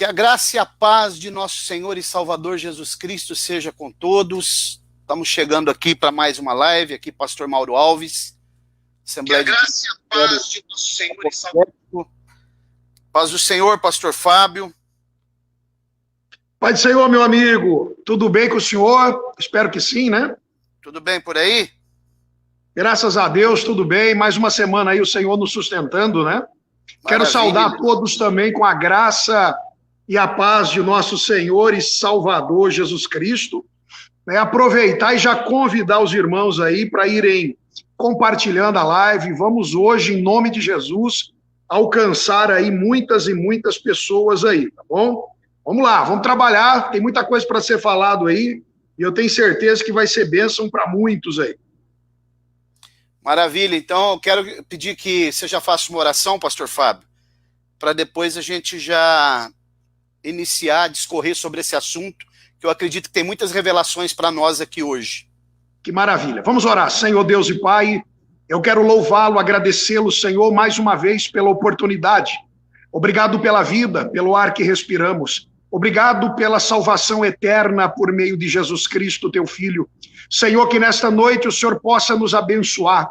Que a graça e a paz de nosso Senhor e Salvador Jesus Cristo seja com todos. Estamos chegando aqui para mais uma live, aqui Pastor Mauro Alves. Assembleia que a graça e a paz de nosso Senhor e Salvador. Paz do Senhor, Pastor Fábio. Paz do Senhor, meu amigo. Tudo bem com o senhor? Espero que sim, né? Tudo bem por aí? Graças a Deus, tudo bem. Mais uma semana aí o Senhor nos sustentando, né? Maravilha. Quero saudar todos também com a graça e a paz de nosso Senhor e Salvador Jesus Cristo. Né? Aproveitar e já convidar os irmãos aí para irem compartilhando a live. Vamos hoje, em nome de Jesus, alcançar aí muitas e muitas pessoas aí, tá bom? Vamos lá, vamos trabalhar. Tem muita coisa para ser falado aí e eu tenho certeza que vai ser bênção para muitos aí. Maravilha. Então, eu quero pedir que você já faça uma oração, Pastor Fábio, para depois a gente já iniciar, discorrer sobre esse assunto, que eu acredito que tem muitas revelações para nós aqui hoje. Que maravilha. Vamos orar. Senhor Deus e Pai, eu quero louvá-lo, agradecê-lo, Senhor, mais uma vez pela oportunidade. Obrigado pela vida, pelo ar que respiramos. Obrigado pela salvação eterna por meio de Jesus Cristo, teu Filho. Senhor, que nesta noite o Senhor possa nos abençoar,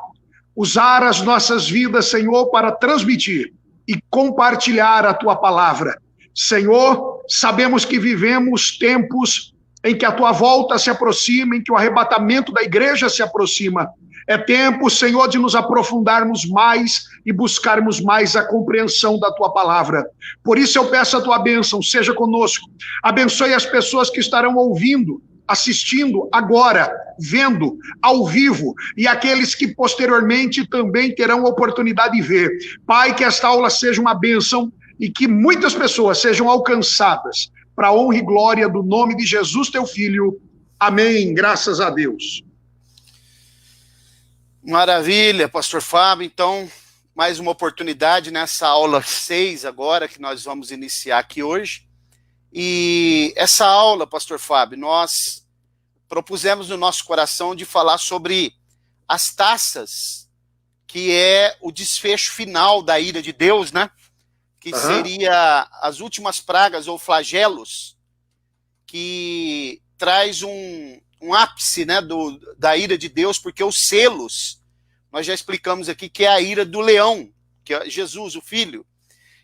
usar as nossas vidas, Senhor, para transmitir e compartilhar a tua palavra. Senhor, sabemos que vivemos tempos em que a tua volta se aproxima, em que o arrebatamento da igreja se aproxima. É tempo, Senhor, de nos aprofundarmos mais e buscarmos mais a compreensão da tua palavra. Por isso eu peço a tua bênção, seja conosco. Abençoe as pessoas que estarão ouvindo, assistindo agora, vendo ao vivo, e aqueles que posteriormente também terão a oportunidade de ver. Pai, que esta aula seja uma bênção e que muitas pessoas sejam alcançadas para a honra e glória do nome de Jesus, teu Filho. Amém. Graças a Deus. Maravilha, Pastor Fábio. Então, mais uma oportunidade nessa aula 6 agora, que nós vamos iniciar aqui hoje. E essa aula, Pastor Fábio, nós propusemos no nosso coração de falar sobre as taças, que é o desfecho final da ira de Deus, né? Que seria as últimas pragas ou flagelos, que traz um ápice, né, da ira de Deus, porque os selos, nós já explicamos aqui que é a ira do leão, que é Jesus, o Filho,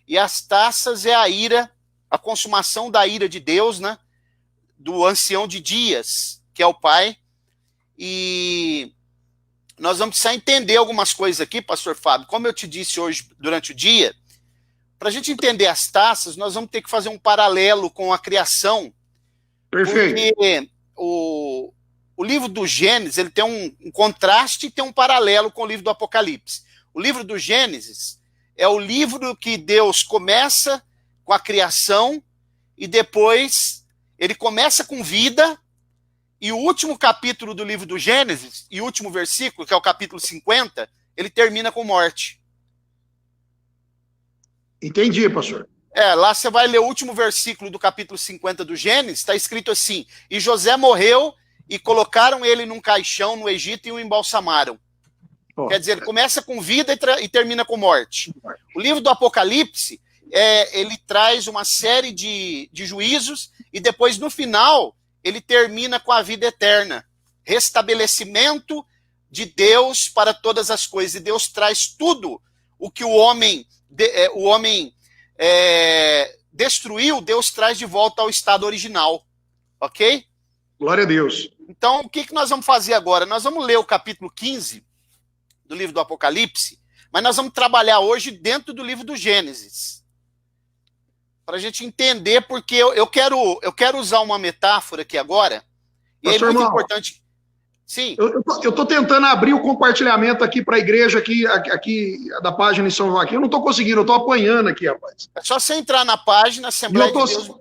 e as taças é a ira, a consumação da ira de Deus, né, do ancião de dias, que é o Pai. E nós vamos precisar entender algumas coisas aqui, Pastor Fábio, como eu te disse hoje durante o dia. Para a gente entender as taças, nós vamos ter que fazer um paralelo com a criação. Perfeito. Porque o livro do Gênesis, ele tem um contraste e tem um paralelo com o livro do Apocalipse. O livro do Gênesis é o livro que Deus começa com a criação e depois ele começa com vida, e o último capítulo do livro do Gênesis, e o último versículo, que é o capítulo 50, ele termina com morte. Entendi, pastor. Lá você vai ler o último versículo do capítulo 50 do Gênesis, está escrito assim: e José morreu e colocaram ele num caixão no Egito e o embalsamaram. Quer dizer, ele começa com vida e termina com morte. O livro do Apocalipse, ele traz uma série de juízos e depois, no final, ele termina com a vida eterna. Restabelecimento de Deus para todas as coisas. E Deus traz tudo o que o homem destruiu, Deus traz de volta ao estado original. Ok? Glória a Deus. Então, o que nós vamos fazer agora? Nós vamos ler o capítulo 15 do livro do Apocalipse, mas nós vamos trabalhar hoje dentro do livro do Gênesis, para a gente entender, porque eu quero usar uma metáfora aqui agora, e Pastor, é muito irmão, importante. Sim. Eu estou tentando abrir o compartilhamento aqui para a igreja aqui da página em São Joaquim. Eu não estou conseguindo, eu estou apanhando aqui, rapaz. É só você entrar na página Assembleia de Deus.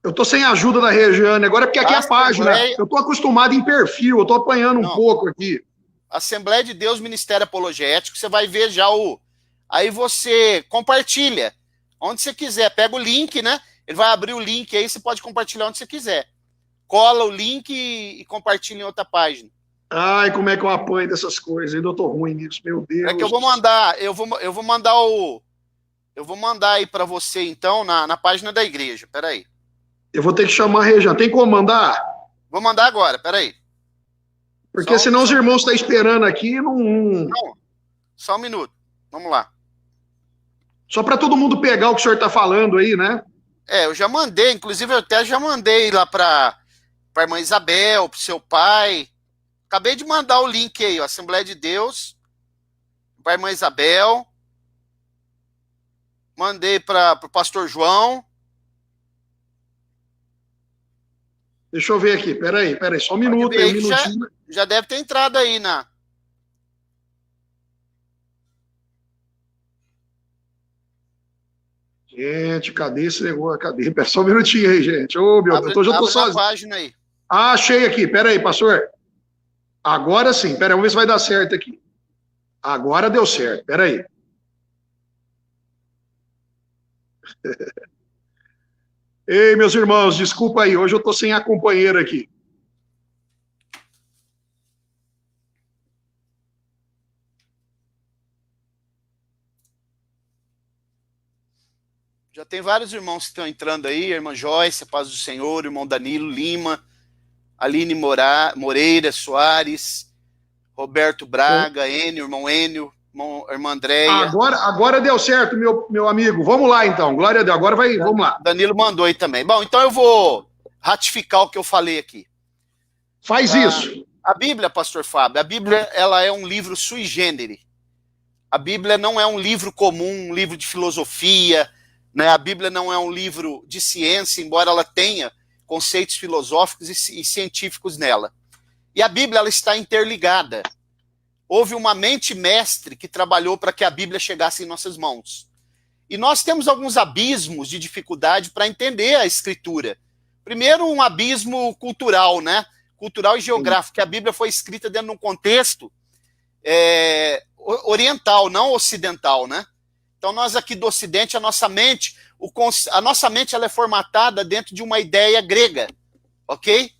Eu estou sem a ajuda da Regiane agora, porque aqui é a página. Eu estou acostumado em perfil, eu estou apanhando um pouco aqui. Assembleia de Deus, Ministério Apologético, você vai ver já aí você compartilha onde você quiser, pega o link, né? Ele vai abrir o link aí, você pode compartilhar onde você quiser. Cola o link e compartilha em outra página. Ai, como é que eu apanho dessas coisas? Ainda eu tô ruim nisso, meu Deus. É que eu vou mandar Eu vou mandar aí para você, então, na página da igreja. Peraí. Eu vou ter que chamar a Regiane. Tem como mandar? Vou mandar agora, peraí. Porque senão os irmãos estão esperando aqui e não... Não, só um minuto. Vamos lá. Só para todo mundo pegar o que o senhor está falando aí, né? Eu já mandei, inclusive eu até já mandei lá para a irmã Isabel, para o seu pai. Acabei de mandar o link aí, ó, Assembleia de Deus, para a irmã Isabel. Mandei para o pastor João. Deixa eu ver aqui, peraí, só um minuto aí, um minutinho. Já deve ter entrado aí na... Gente, cadê esse negócio? Cadê? Pera só um minutinho aí, gente. Ô, meu Deus, eu já tô sozinho. Página aí. Ah, achei aqui, peraí, pastor. Agora sim, peraí, vamos ver se vai dar certo aqui. Agora deu certo, peraí. Ei, meus irmãos, desculpa aí, hoje eu tô sem a companheira aqui. Já tem vários irmãos que estão entrando aí, a irmã Joyce, a paz do Senhor, o irmão Danilo Lima, Aline Moreira Soares, Roberto Braga, Enio, irmão Enio, irmã Andréia. Agora deu certo, meu amigo. Vamos lá, então. Glória a Deus. Agora vai, vamos lá. Danilo mandou aí também. Bom, então eu vou ratificar o que eu falei aqui. Faz isso. A Bíblia, pastor Fábio, a Bíblia ela é um livro sui generis. A Bíblia não é um livro comum, um livro de filosofia, né? A Bíblia não é um livro de ciência, embora ela tenha conceitos filosóficos e científicos nela. E a Bíblia ela está interligada. Houve uma mente mestre que trabalhou para que a Bíblia chegasse em nossas mãos. E nós temos alguns abismos de dificuldade para entender a Escritura. Primeiro, um abismo cultural, né? Cultural e geográfico, que a Bíblia foi escrita dentro de um contexto oriental, não ocidental, né? Então, nós aqui do Ocidente, a nossa mente ela é formatada dentro de uma ideia grega, ok?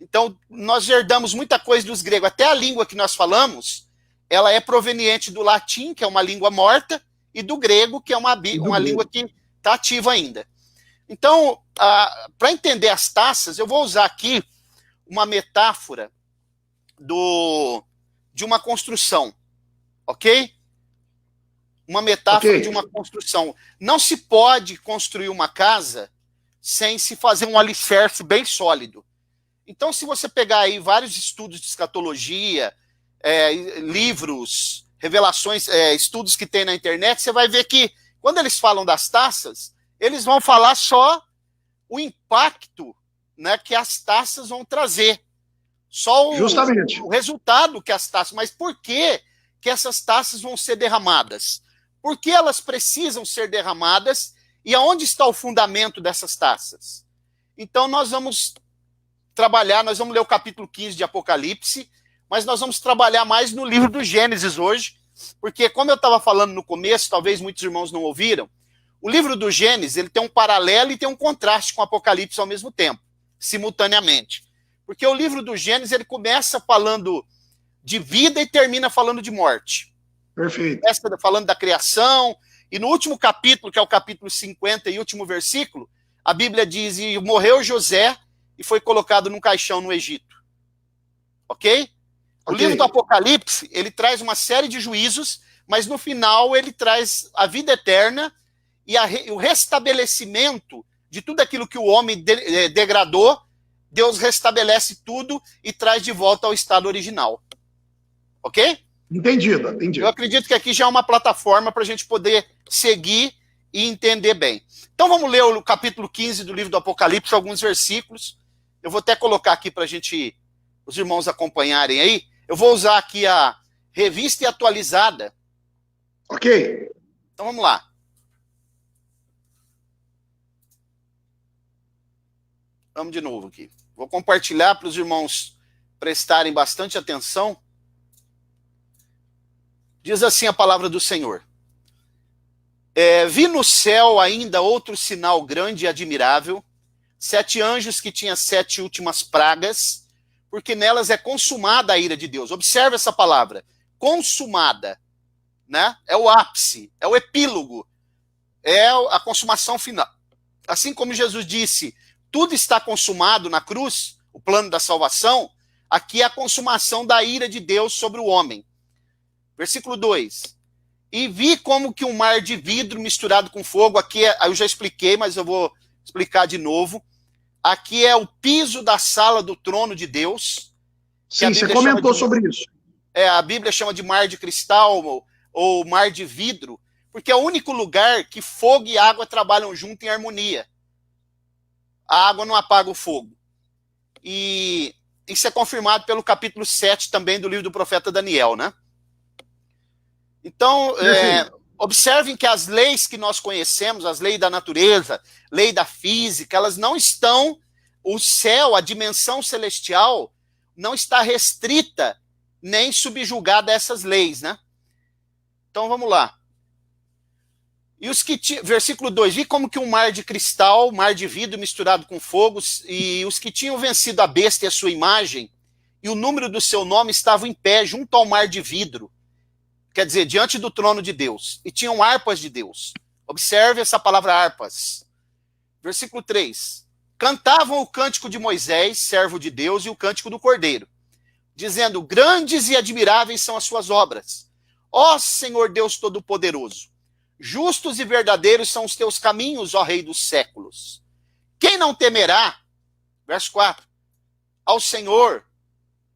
Então, nós herdamos muita coisa dos gregos. Até a língua que nós falamos, ela é proveniente do latim, que é uma língua morta, e do grego, que é uma língua que está ativa ainda. Então, para entender as taças, eu vou usar aqui uma metáfora de uma construção, ok? Uma metáfora de uma construção. Não se pode construir uma casa sem se fazer um alicerce bem sólido. Então, se você pegar aí vários estudos de escatologia, livros, revelações, estudos que tem na internet, você vai ver que, quando eles falam das taças, eles vão falar só o impacto, né, que as taças vão trazer. Só o resultado que as taças... Mas por que essas taças vão ser derramadas? Por que elas precisam ser derramadas? E aonde está o fundamento dessas taças? Então, nós vamos ler o capítulo 15 de Apocalipse, mas nós vamos trabalhar mais no livro do Gênesis hoje, porque, como eu estava falando no começo, talvez muitos irmãos não ouviram, o livro do Gênesis ele tem um paralelo e tem um contraste com o Apocalipse ao mesmo tempo, simultaneamente. Porque o livro do Gênesis ele começa falando de vida e termina falando de morte. Perfeito. Começa falando da criação, e no último capítulo, que é o capítulo 50 e último versículo, a Bíblia diz, e morreu José e foi colocado num caixão no Egito. Ok? O livro do Apocalipse, ele traz uma série de juízos, mas no final ele traz a vida eterna e o restabelecimento de tudo aquilo que o homem degradou. Deus restabelece tudo e traz de volta ao estado original. Ok? Entendido. Eu acredito que aqui já é uma plataforma para a gente poder seguir e entender bem. Então vamos ler o capítulo 15 do livro do Apocalipse, alguns versículos. Eu vou até colocar aqui para os irmãos acompanharem aí. Eu vou usar aqui a revista e atualizada. Ok. Então vamos lá. Vamos de novo aqui. Vou compartilhar para os irmãos prestarem bastante atenção. Diz assim a palavra do Senhor. Vi no céu ainda outro sinal grande e admirável, 7 anjos que tinham 7 últimas pragas, porque nelas é consumada a ira de Deus. Observe essa palavra, consumada, né? É o ápice, é o epílogo. é a consumação final. Assim como Jesus disse, tudo está consumado na cruz, o plano da salvação, aqui é a consumação da ira de Deus sobre o homem. Versículo 2. E vi como que um mar de vidro misturado com fogo, aqui eu já expliquei, mas eu vou explicar de novo. Aqui é o piso da sala do trono de Deus. Sim, você comentou sobre isso. A Bíblia chama de mar de cristal ou mar de vidro, porque é o único lugar que fogo e água trabalham junto em harmonia. A água não apaga o fogo. E isso é confirmado pelo capítulo 7 também do livro do profeta Daniel, né? Então, observem que as leis que nós conhecemos, as leis da natureza, lei da física, elas não estão, o céu, a dimensão celestial, não está restrita nem subjugada a essas leis, né? Então, vamos lá. E os que versículo 2, vi como que um mar de cristal, mar de vidro misturado com fogo, e os que tinham vencido a besta e a sua imagem, e o número do seu nome estavam em pé junto ao mar de vidro, quer dizer, diante do trono de Deus, e tinham harpas de Deus. Observe essa palavra harpas. Versículo 3. Cantavam o cântico de Moisés, servo de Deus, e o cântico do Cordeiro, dizendo, grandes e admiráveis são as suas obras. Ó Senhor Deus Todo-Poderoso, justos e verdadeiros são os teus caminhos, ó Rei dos séculos. Quem não temerá, verso 4, ao Senhor,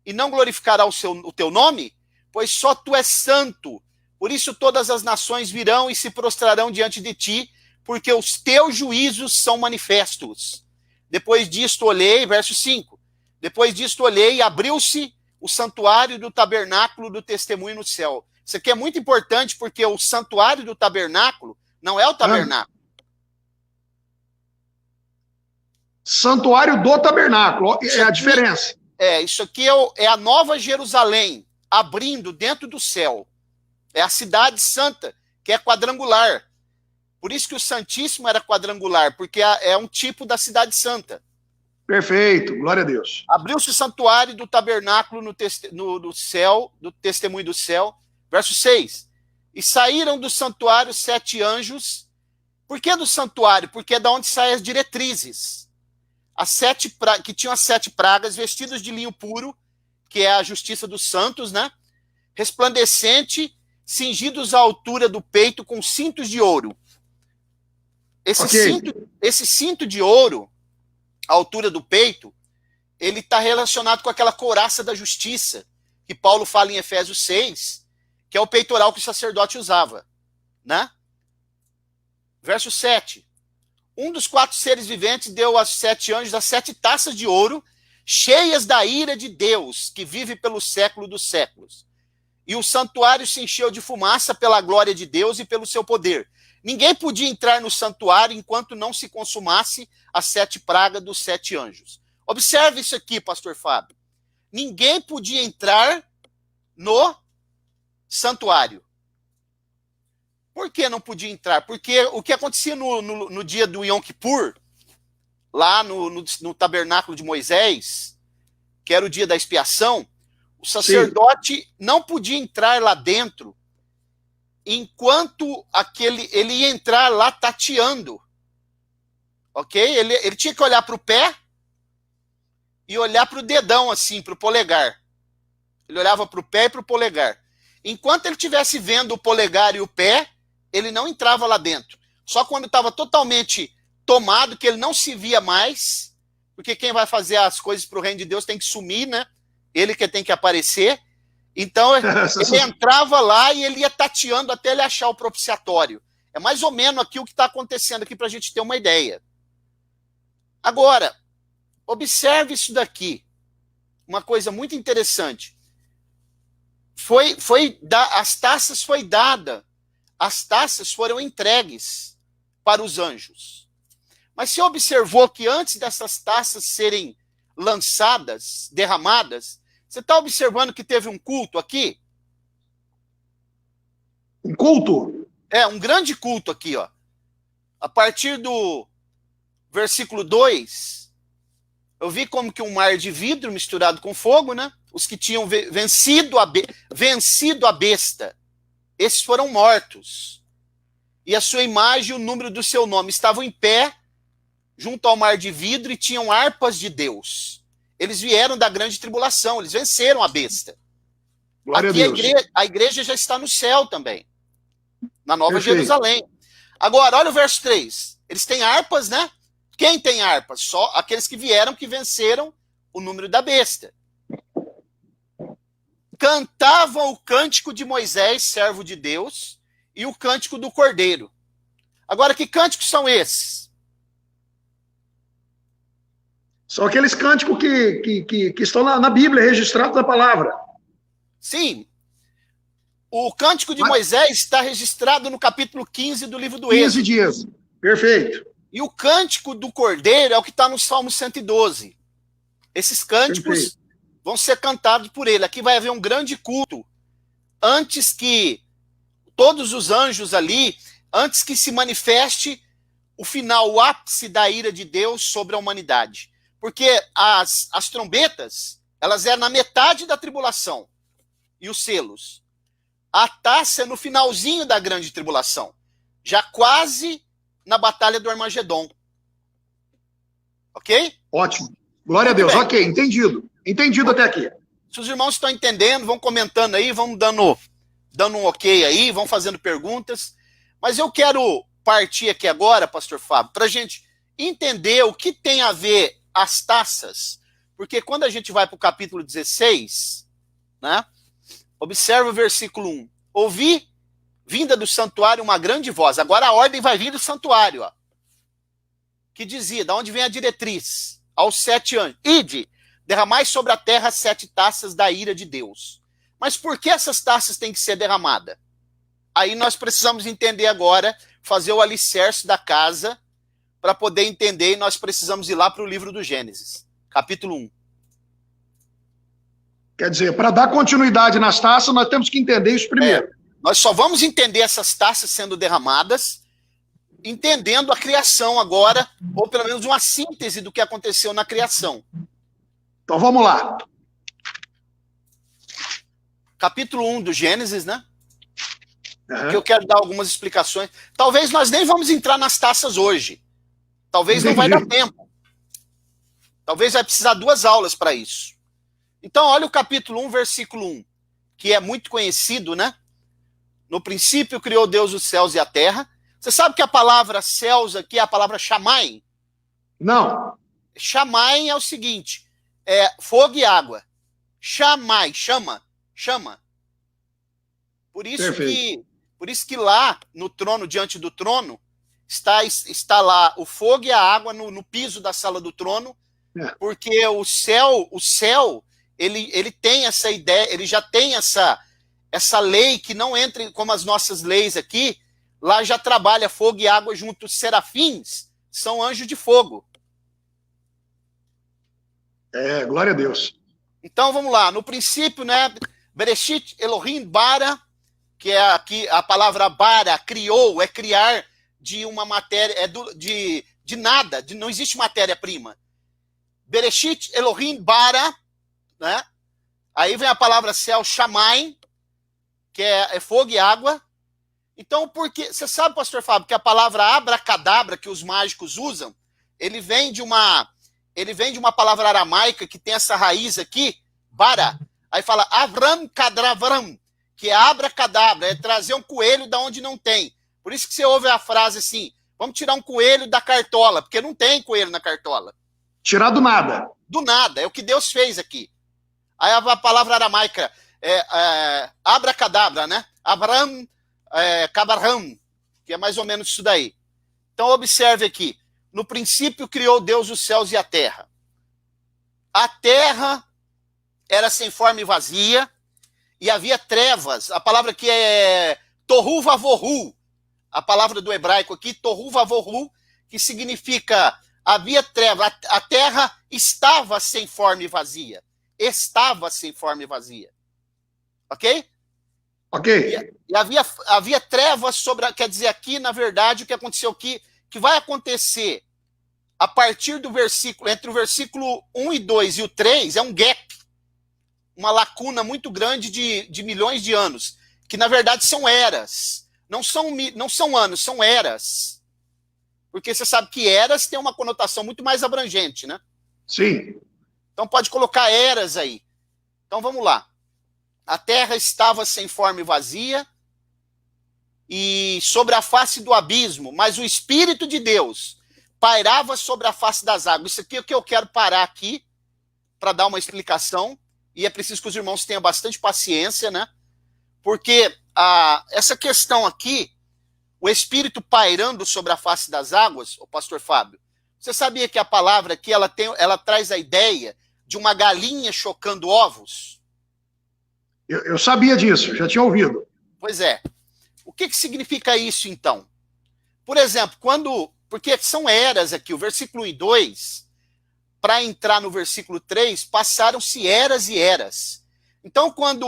e não glorificará o teu nome? Pois só tu és santo. Por isso todas as nações virão e se prostrarão diante de ti, porque os teus juízos são manifestos. Depois disto olhei, verso 5, depois disto olhei e abriu-se o santuário do tabernáculo do testemunho no céu. Isso aqui é muito importante porque o santuário do tabernáculo não é o tabernáculo. Santuário do tabernáculo, é a diferença. Isso aqui é a nova Jerusalém, abrindo dentro do céu. É a cidade santa, que é quadrangular. Por isso que o Santíssimo era quadrangular, porque é um tipo da cidade Perfeito, glória a Deus. Abriu-se o santuário do tabernáculo no céu, do testemunho do céu. Verso 6. E saíram do santuário 7 anjos. Por que do santuário? Porque é da onde saem as diretrizes. Que tinham as 7 pragas, vestidos de linho puro, que é a justiça dos santos, né? Resplandecente, cingidos à altura do peito com cintos de ouro. Esse cinto de ouro, à altura do peito, ele está relacionado com aquela couraça da justiça, que Paulo fala em Efésios 6, que é o peitoral que o sacerdote usava, né? Verso 7. Um dos 4 seres viventes deu aos 7 anjos as 7 taças de ouro, cheias da ira de Deus, que vive pelo século dos séculos. E o santuário se encheu de fumaça pela glória de Deus e pelo seu poder. Ninguém podia entrar no santuário enquanto não se consumasse as 7 pragas dos 7 anjos. Observe isso aqui, pastor Fábio. Ninguém podia entrar no santuário. Por que não podia entrar? Porque o que acontecia no dia do Yom Kippur, lá no tabernáculo de Moisés, que era o dia da expiação, o sacerdote não podia entrar lá dentro enquanto ele ia entrar lá tateando. Ok? Ele tinha que olhar para o pé e olhar para o dedão, assim, para o polegar. Ele olhava para o pé e para o polegar. Enquanto ele estivesse vendo o polegar e o pé, ele não entrava lá dentro. Só quando estava totalmente tomado, que ele não se via mais, porque quem vai fazer as coisas para o reino de Deus tem que sumir, né? Ele que tem que aparecer. Então, ele entrava lá e ele ia tateando até ele achar o propiciatório. É mais ou menos aqui o que está acontecendo aqui para a gente ter uma ideia. Agora, observe isso daqui. Uma coisa muito interessante. As taças foi dada. As taças foram entregues para os anjos. Mas você observou que antes dessas taças serem lançadas, derramadas, você está observando que teve um culto aqui? Um culto? Um grande culto aqui, ó. A partir do versículo 2, eu vi como que um mar de vidro misturado com fogo, né? Os que tinham vencido a besta, esses foram mortos. e a sua imagem e o número do seu nome. Estavam em pé junto ao mar de vidro e tinham harpas de Deus. Eles vieram da grande tribulação, eles venceram a besta. Glória Aqui a Deus. a igreja já está no céu também, na Nova Perfeito. Jerusalém. Agora, olha o verso 3. Eles têm harpas, né? Quem tem harpas? Só aqueles que vieram, que venceram o número da besta. Cantavam o cântico de Moisés, servo de Deus, e o cântico do Cordeiro. Agora, que cânticos são esses? São aqueles cânticos que estão na Bíblia, registrados na palavra. Sim. O cântico de Moisés está registrado no capítulo 15 do livro do Êxodo. 15 dias. Perfeito. E o cântico do Cordeiro é o que está no Salmo 112. Esses cânticos Perfeito. vão ser cantados por ele. Aqui vai haver um grande culto antes que todos os anjos ali, antes que se manifeste o final, o ápice da ira de Deus sobre a humanidade. Porque as trombetas, elas eram na metade da tribulação. E os selos. A taça é no finalzinho da grande tribulação. Já quase na batalha do Armagedon. Ok? Ótimo. Glória a Deus. Bem. Ok, entendido. Entendido até aqui. Se os irmãos estão entendendo, vão comentando aí, vão dando um ok aí, vão fazendo perguntas. Mas eu quero partir aqui agora, pastor Fábio, para a gente entender o que tem a ver as taças. Porque quando a gente vai para o capítulo 16, né? Observa o versículo 1. Ouvi, vinda do santuário, uma grande voz. Agora a ordem vai vir do santuário, ó. Que dizia, da onde vem a diretriz? Aos 7 anjos. Ide, derramai sobre a terra 7 taças da ira de Deus. Mas por que essas taças têm que ser derramadas? Aí nós precisamos entender agora, fazer o alicerce da casa, para poder entender, e nós precisamos ir lá para o livro do Gênesis, capítulo 1. Quer dizer, para dar continuidade nas taças, nós temos que entender isso primeiro. Nós só vamos entender essas taças sendo derramadas, entendendo a criação agora, ou pelo menos uma síntese do que aconteceu na criação. Então vamos lá. Capítulo 1 do Gênesis, né? Que eu quero dar algumas explicações. Talvez nós nem vamos entrar nas taças hoje. Talvez não vai dar tempo. Talvez vai precisar 2 aulas para isso. Então, olha o capítulo 1, versículo 1, que é muito conhecido, né? No princípio criou Deus os céus e a terra. Você sabe que a palavra céus aqui é a palavra Shammai? Não. Shammai é o seguinte, é fogo e água. Shammai, chama. Por isso que lá no trono, diante do trono, está lá o fogo e a água no piso da sala do trono, porque o céu, ele tem essa ideia, ele já tem essa lei que não entra como as nossas leis aqui. Lá já trabalha fogo e água junto. Os serafins são anjos de fogo. Glória a Deus. Então vamos lá, no princípio, né? Bereshit Elohim bara, que é aqui a palavra bara, criou, é criar de uma matéria, de nada, não existe matéria-prima. Bereshit Elohim bara, né? Aí vem a palavra céu, Shammai, que é fogo e água. Então, porque você sabe, pastor Fábio, que a palavra abracadabra que os mágicos usam, ele vem de uma palavra aramaica que tem essa raiz aqui, bara. Aí fala avram kadravram, que é abracadabra, é trazer um coelho da onde não tem. Por isso que você ouve a frase assim, vamos tirar um coelho da cartola, porque não tem coelho na cartola. Tirar do nada. Do nada, é o que Deus fez aqui. Aí a palavra aramaica é abracadabra, né? Abram, kabarham, que é mais ou menos isso daí. Então observe aqui, no princípio criou Deus os céus e a terra. A terra era sem forma e vazia, e havia trevas. A palavra aqui é tohu vavohu, a palavra do hebraico aqui, tohu vavohu, que significa havia trevas, a terra estava sem forma e vazia. Estava sem forma e vazia. Ok? Ok. E havia trevas sobre, quer dizer, aqui, na verdade, o que aconteceu aqui, que vai acontecer a partir do versículo, entre o versículo 1 e 2 e o 3, é um gap, uma lacuna muito grande de milhões de anos, que na verdade são eras. não são anos, são eras. Porque você sabe que eras tem uma conotação muito mais abrangente, né? Sim. Então pode colocar eras aí. Então vamos lá. A terra estava sem forma e vazia, e sobre a face do abismo, mas o Espírito de Deus pairava sobre a face das águas. Isso aqui é o que eu quero parar aqui para dar uma explicação, e é preciso que os irmãos tenham bastante paciência, né? Porque essa questão aqui, o Espírito pairando sobre a face das águas, o pastor Fábio, você sabia que a palavra aqui, ela traz a ideia de uma galinha chocando ovos? Eu sabia disso, já tinha ouvido. Pois é. O que significa isso, então? Por exemplo, porque são eras aqui, o versículo 1 e 2, para entrar no versículo 3, passaram-se eras e eras. Então, quando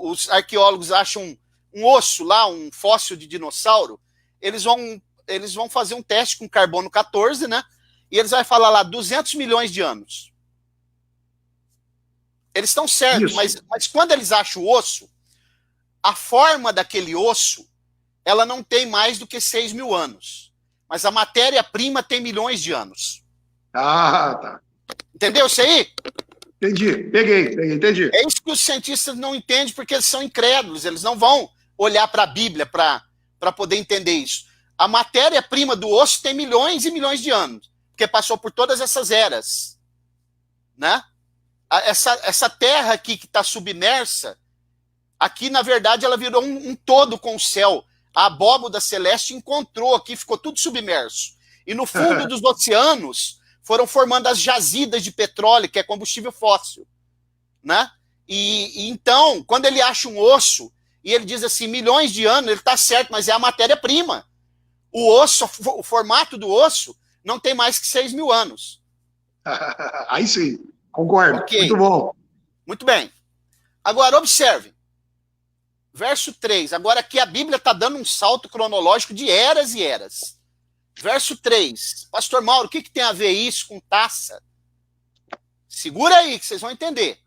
os arqueólogos acham um osso lá, um fóssil de dinossauro, eles vão fazer um teste com carbono 14, né? E eles vão falar lá 200 milhões de anos. Eles estão certos, mas quando eles acham o osso, a forma daquele osso, ela não tem mais do que 6 mil anos. Mas a matéria-prima tem milhões de anos. Ah, tá. Entendeu isso aí? Entendi, peguei, entendi. É isso que os cientistas não entendem, porque eles são incrédulos, eles não vão olhar para a Bíblia para poder entender isso. A matéria-prima do osso tem milhões e milhões de anos, porque passou por todas essas eras. Né? Essa terra aqui que está submersa, aqui, na verdade, ela virou um todo com o céu. A abóboda celeste encontrou aqui, ficou tudo submerso. E no fundo dos oceanos foram formando as jazidas de petróleo, que é combustível fóssil. Né? E então, quando ele acha um osso, e ele diz assim, milhões de anos, ele está certo, mas é a matéria-prima. O osso, o formato do osso, não tem mais que 6 mil anos. Aí sim, concordo. Okay. Muito bom. Muito bem. Agora, observe. Verso 3. Agora aqui a Bíblia está dando um salto cronológico de eras e eras. Verso 3. Pastor Mauro, o que tem a ver isso com taça? Segura aí, que vocês vão entender.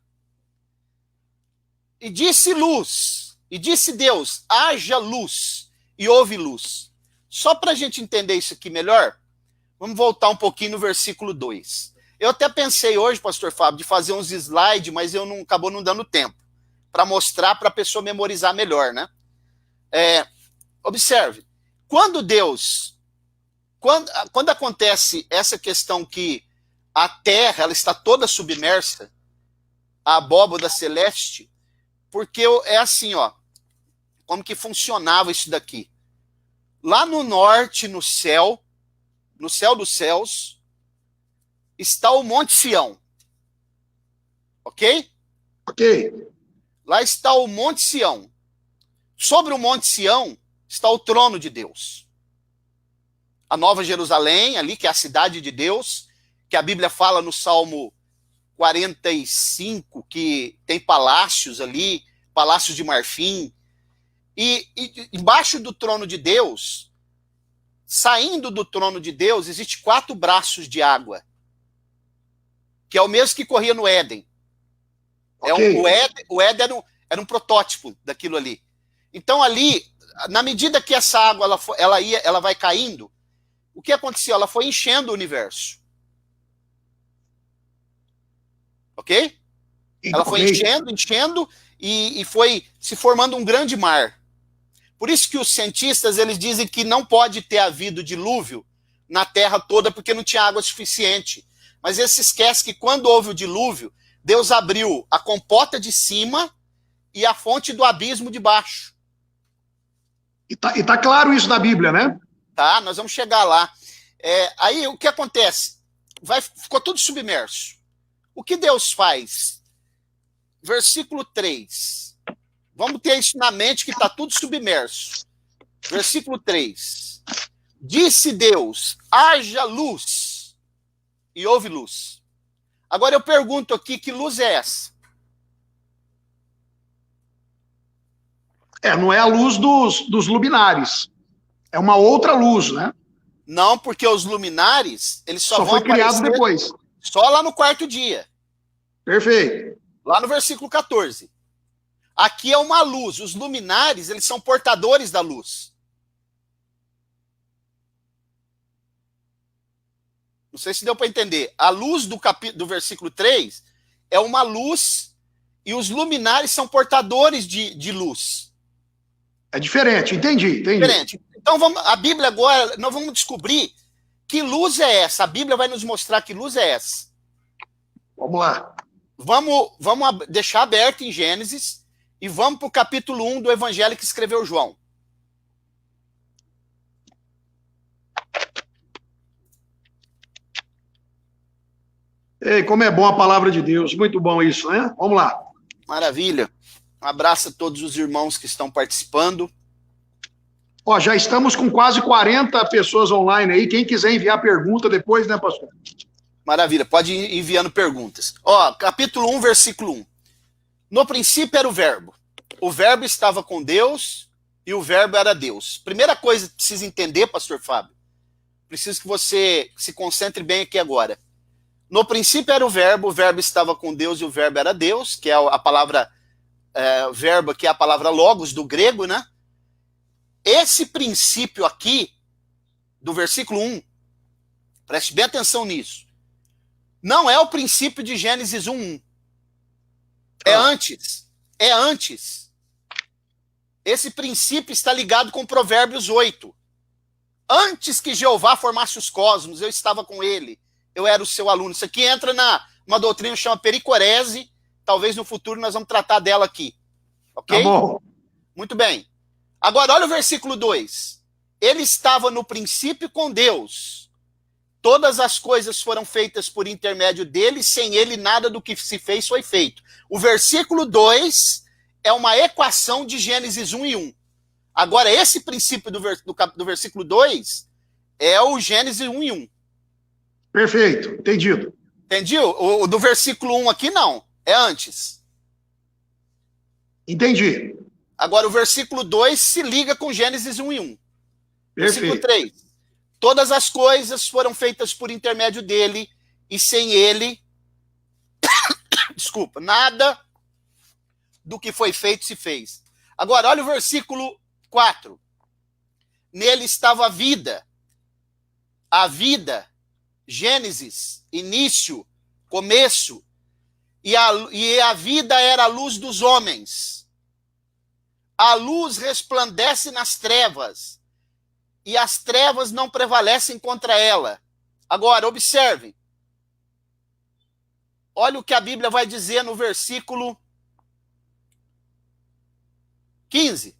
E disse luz, e disse Deus, haja luz, e houve luz. Só para a gente entender isso aqui melhor, vamos voltar um pouquinho no versículo 2. Eu até pensei hoje, pastor Fábio, de fazer uns slides, mas acabou não dando tempo, para mostrar para a pessoa memorizar melhor, né? Observe, quando acontece essa questão que a Terra ela está toda submersa, a abóboda celeste, porque é assim, ó, como que funcionava isso daqui. Lá no norte, no céu dos céus, está o Monte Sião. Ok? Ok. Lá está o Monte Sião. Sobre o Monte Sião está o trono de Deus. A Nova Jerusalém, ali, que é a cidade de Deus, que a Bíblia fala no Salmo 45, que tem palácios ali, palácios de marfim. E embaixo do trono de Deus, saindo do trono de Deus, existe 4 braços de água, que é o mesmo que corria no Éden. Okay. O Éden era um protótipo daquilo ali. Então ali, na medida que essa água ela vai caindo, o que aconteceu? Ela foi enchendo o universo. Ok? Ela foi enchendo e foi se formando um grande mar. Por isso que os cientistas eles dizem que não pode ter havido dilúvio na Terra toda porque não tinha água suficiente. Mas eles se esquecem que quando houve o dilúvio, Deus abriu a compota de cima e a fonte do abismo de baixo. E tá claro isso na Bíblia, né? Tá, nós vamos chegar lá. Aí o que acontece? Ficou tudo submerso. O que Deus faz? Versículo 3. Vamos ter isso na mente que está tudo submerso. Versículo 3. Disse Deus, haja luz, e houve luz. Agora eu pergunto aqui, que luz é essa? Não é a luz dos luminares. É uma outra luz, né? Não, porque os luminares, eles só vão foi criado depois. Só lá no 4º dia. Perfeito. Lá no versículo 14. Aqui é uma luz. Os luminares, eles são portadores da luz. Não sei se deu para entender. A luz do versículo 3 é uma luz e os luminares são portadores de luz. É diferente, entendi. Diferente. Então, a Bíblia agora, nós vamos descobrir que luz é essa. A Bíblia vai nos mostrar que luz é essa. Vamos lá. Vamos deixar aberto em Gênesis e vamos para o capítulo 1 do Evangelho que escreveu João. Ei, como é bom a palavra de Deus. Muito bom isso, né? Vamos lá. Maravilha. Um abraço a todos os irmãos que estão participando. Ó, já estamos com quase 40 pessoas online aí. Quem quiser enviar pergunta depois, né, pastor? Maravilha, pode ir enviando perguntas. Ó, capítulo 1, versículo 1. No princípio era o Verbo estava com Deus e o Verbo era Deus. Primeira coisa que precisa entender, pastor Fábio, preciso que você se concentre bem aqui agora. No princípio era o Verbo estava com Deus e o Verbo era Deus, que é a palavra verbo, que é a palavra logos do grego, né? Esse princípio aqui, do versículo 1, preste bem atenção nisso, não é o princípio de Gênesis 1:1. É antes. É antes. Esse princípio está ligado com Provérbios 8. Antes que Jeová formasse os cosmos, eu estava com ele. Eu era o seu aluno. Isso aqui entra numa doutrina que chama pericorese. Talvez no futuro nós vamos tratar dela aqui. Ok? Tá bom. Muito bem. Agora, olha o versículo 2. Ele estava no princípio com Deus. Todas as coisas foram feitas por intermédio dele, sem ele nada do que se fez foi feito. O versículo 2 é uma equação de Gênesis 1:1. Agora, esse princípio do versículo 2 é o Gênesis 1:1. Perfeito, entendido. Entendiu? O do versículo 1 aqui não, é antes. Entendi. Agora, o versículo 2 se liga com Gênesis 1:1. Versículo Perfeito. 3. Todas as coisas foram feitas por intermédio dele, e sem ele, desculpa, nada do que foi feito se fez. Agora, olha o versículo 4. Nele estava a vida. A vida, Gênesis, início, começo, e a vida era a luz dos homens. A luz resplandece nas trevas, e as trevas não prevalecem contra ela. Agora, observem. Olha o que a Bíblia vai dizer no versículo 15.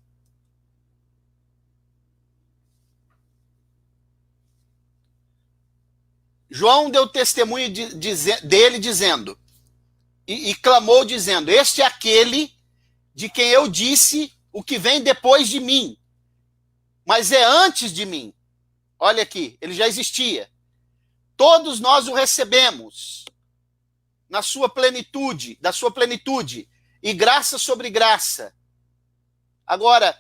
João deu testemunho dele dizendo, e clamou dizendo, este é aquele de quem eu disse o que vem depois de mim, mas é antes de mim. Olha aqui, ele já existia. Todos nós o recebemos na sua plenitude, da sua plenitude, e graça sobre graça. Agora,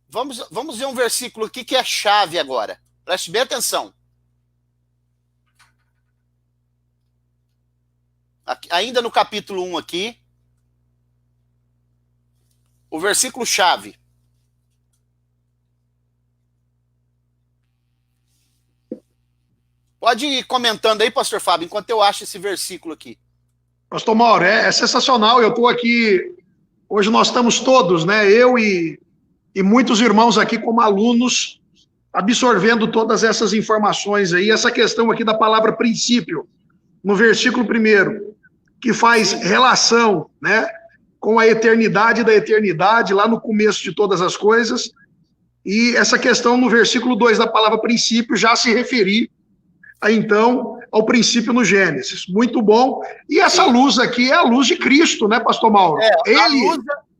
vamos ver um versículo aqui que é chave agora. Preste bem atenção. Aqui, ainda no capítulo 1 aqui, o versículo chave. Pode ir comentando aí, pastor Fábio, enquanto eu acho esse versículo aqui. Pastor Mauro, é sensacional. Eu estou aqui, hoje nós estamos todos, né? Eu e muitos irmãos aqui como alunos, absorvendo todas essas informações aí. Essa questão aqui da palavra princípio, no versículo 1, que faz relação, né, com a eternidade da eternidade, lá no começo de todas as coisas. E essa questão no versículo 2 da palavra princípio já se referir então ao princípio no Gênesis. Muito bom. E essa luz aqui é a luz de Cristo, né, pastor Mauro?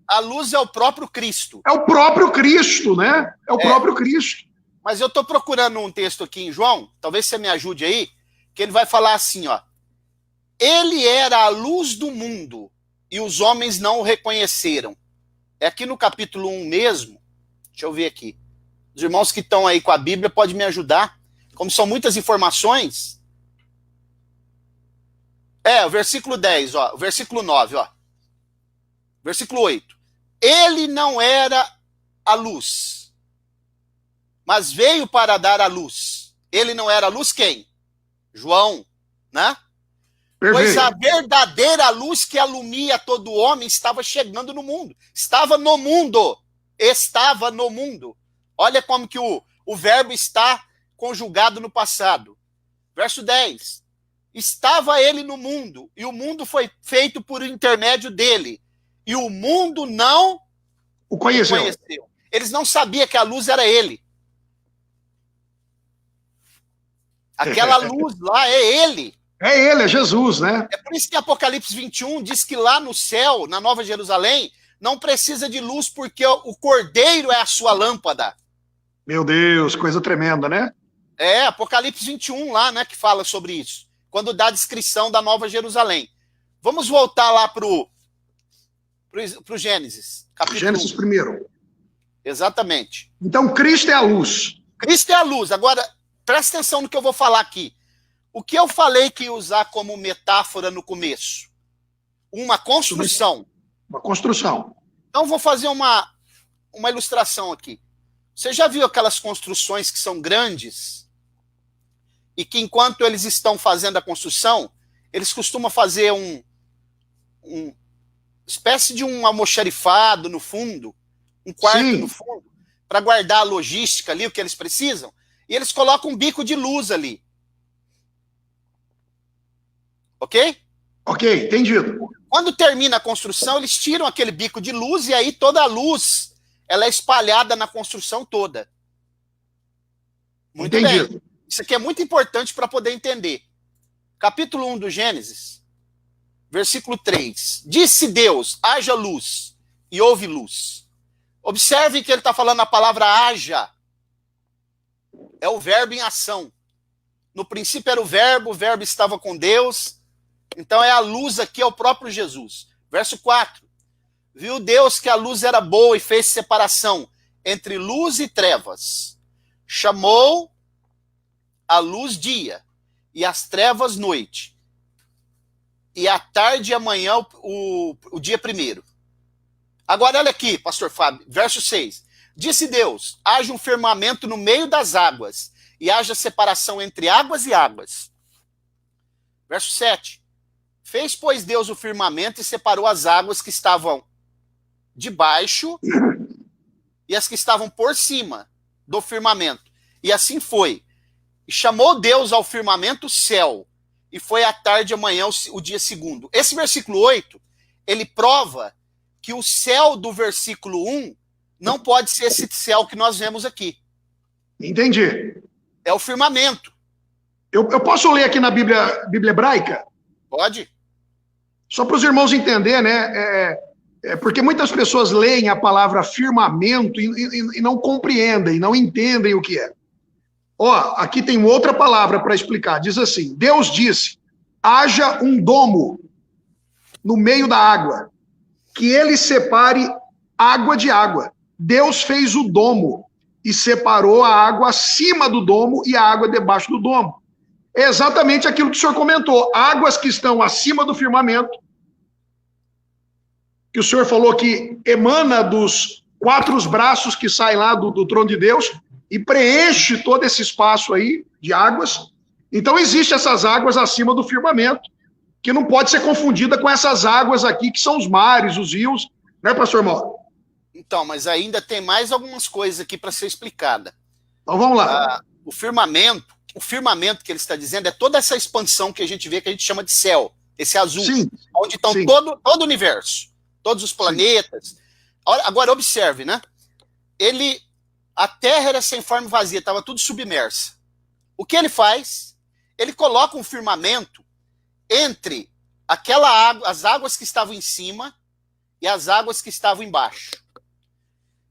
A luz é o próprio Cristo. É o próprio Cristo, né? É o próprio Cristo. Mas eu estou procurando um texto aqui em João, talvez você me ajude aí, que ele vai falar assim, ó. Ele era a luz do mundo e os homens não o reconheceram. É aqui no capítulo 1 mesmo. Deixa eu ver aqui. Os irmãos que estão aí com a Bíblia podem me ajudar. Como são muitas informações. O versículo 10, ó. O versículo 9, ó. Versículo 8. Ele não era a luz, mas veio para dar a luz. Ele não era a luz quem? João, né? Pois a verdadeira luz que alumia todo homem estava chegando no mundo. Estava no mundo. Estava no mundo. Olha como que o verbo está conjugado no passado. Verso 10. Estava ele no mundo, e o mundo foi feito por intermédio dele. E o mundo não o conheceu. Eles não sabiam que a luz era ele. Aquela luz lá é ele. É ele, é Jesus, né? É por isso que Apocalipse 21 diz que lá no céu, na Nova Jerusalém, não precisa de luz, porque o Cordeiro é a sua lâmpada. Meu Deus, coisa tremenda, né? É, Apocalipse 21 lá, né, que fala sobre isso. Quando dá a descrição da Nova Jerusalém. Vamos voltar lá pro Gênesis. Capítulo Gênesis 1. Exatamente. Então, Cristo é a luz. Cristo é a luz. Agora, presta atenção no que eu vou falar aqui. O que eu falei que ia usar como metáfora no começo? Uma construção. Uma construção. Então, vou fazer uma ilustração aqui. Você já viu aquelas construções que são grandes e que, enquanto eles estão fazendo a construção, eles costumam fazer uma espécie de um almoxarifado no fundo, um quarto no fundo, para guardar a logística ali, o que eles precisam, e eles colocam um bico de luz ali. Ok? Ok, entendido. Quando termina a construção, eles tiram aquele bico de luz e aí toda a luz ela é espalhada na construção toda. Muito entendido. Bem. Isso aqui é muito importante para poder entender. Capítulo 1 do Gênesis, versículo 3. Disse Deus, haja luz, e houve luz. Observe que ele está falando a palavra haja. É o verbo em ação. No princípio era o verbo estava com Deus. Então é a luz aqui, é o próprio Jesus. Verso 4. Viu Deus que a luz era boa e fez separação entre luz e trevas. Chamou a luz dia e as trevas noite. E a tarde e a manhã o dia primeiro. Agora olha aqui, pastor Fábio, verso 6. Disse Deus, haja um firmamento no meio das águas e haja separação entre águas e águas. Verso 7. Fez, pois, Deus o firmamento e separou as águas que estavam debaixo e as que estavam por cima do firmamento. E assim foi. E chamou Deus ao firmamento céu. E foi à tarde e amanhã o dia segundo. Esse versículo 8, ele prova que o céu do versículo 1 não pode ser esse céu que nós vemos aqui. Entendi. É o firmamento. Eu posso ler aqui na Bíblia hebraica? Pode. Só para os irmãos entenderem, né? Porque muitas pessoas leem a palavra firmamento e não compreendem, não entendem o que é. Ó, aqui tem outra palavra para explicar. Diz assim, Deus disse, haja um domo no meio da água, que ele separe água de água. Deus fez o domo e separou a água acima do domo e a água debaixo do domo. É exatamente aquilo que o senhor comentou. Águas que estão acima do firmamento, que o senhor falou que emana dos 4 braços que saem lá do trono de Deus e preenche todo esse espaço aí de águas. Então, existem essas águas acima do firmamento, que não pode ser confundida com essas águas aqui, que são os mares, os rios, né, pastor Mauro? Então, mas ainda tem mais algumas coisas aqui para ser explicada. Então, vamos lá. O firmamento que ele está dizendo é toda essa expansão que a gente vê, que a gente chama de céu, esse azul, sim, onde estão todo o universo, todos os planetas. Agora, observe, né? A Terra era sem forma e vazia, estava tudo submersa. O que ele faz? Ele coloca um firmamento entre as águas que estavam em cima e as águas que estavam embaixo.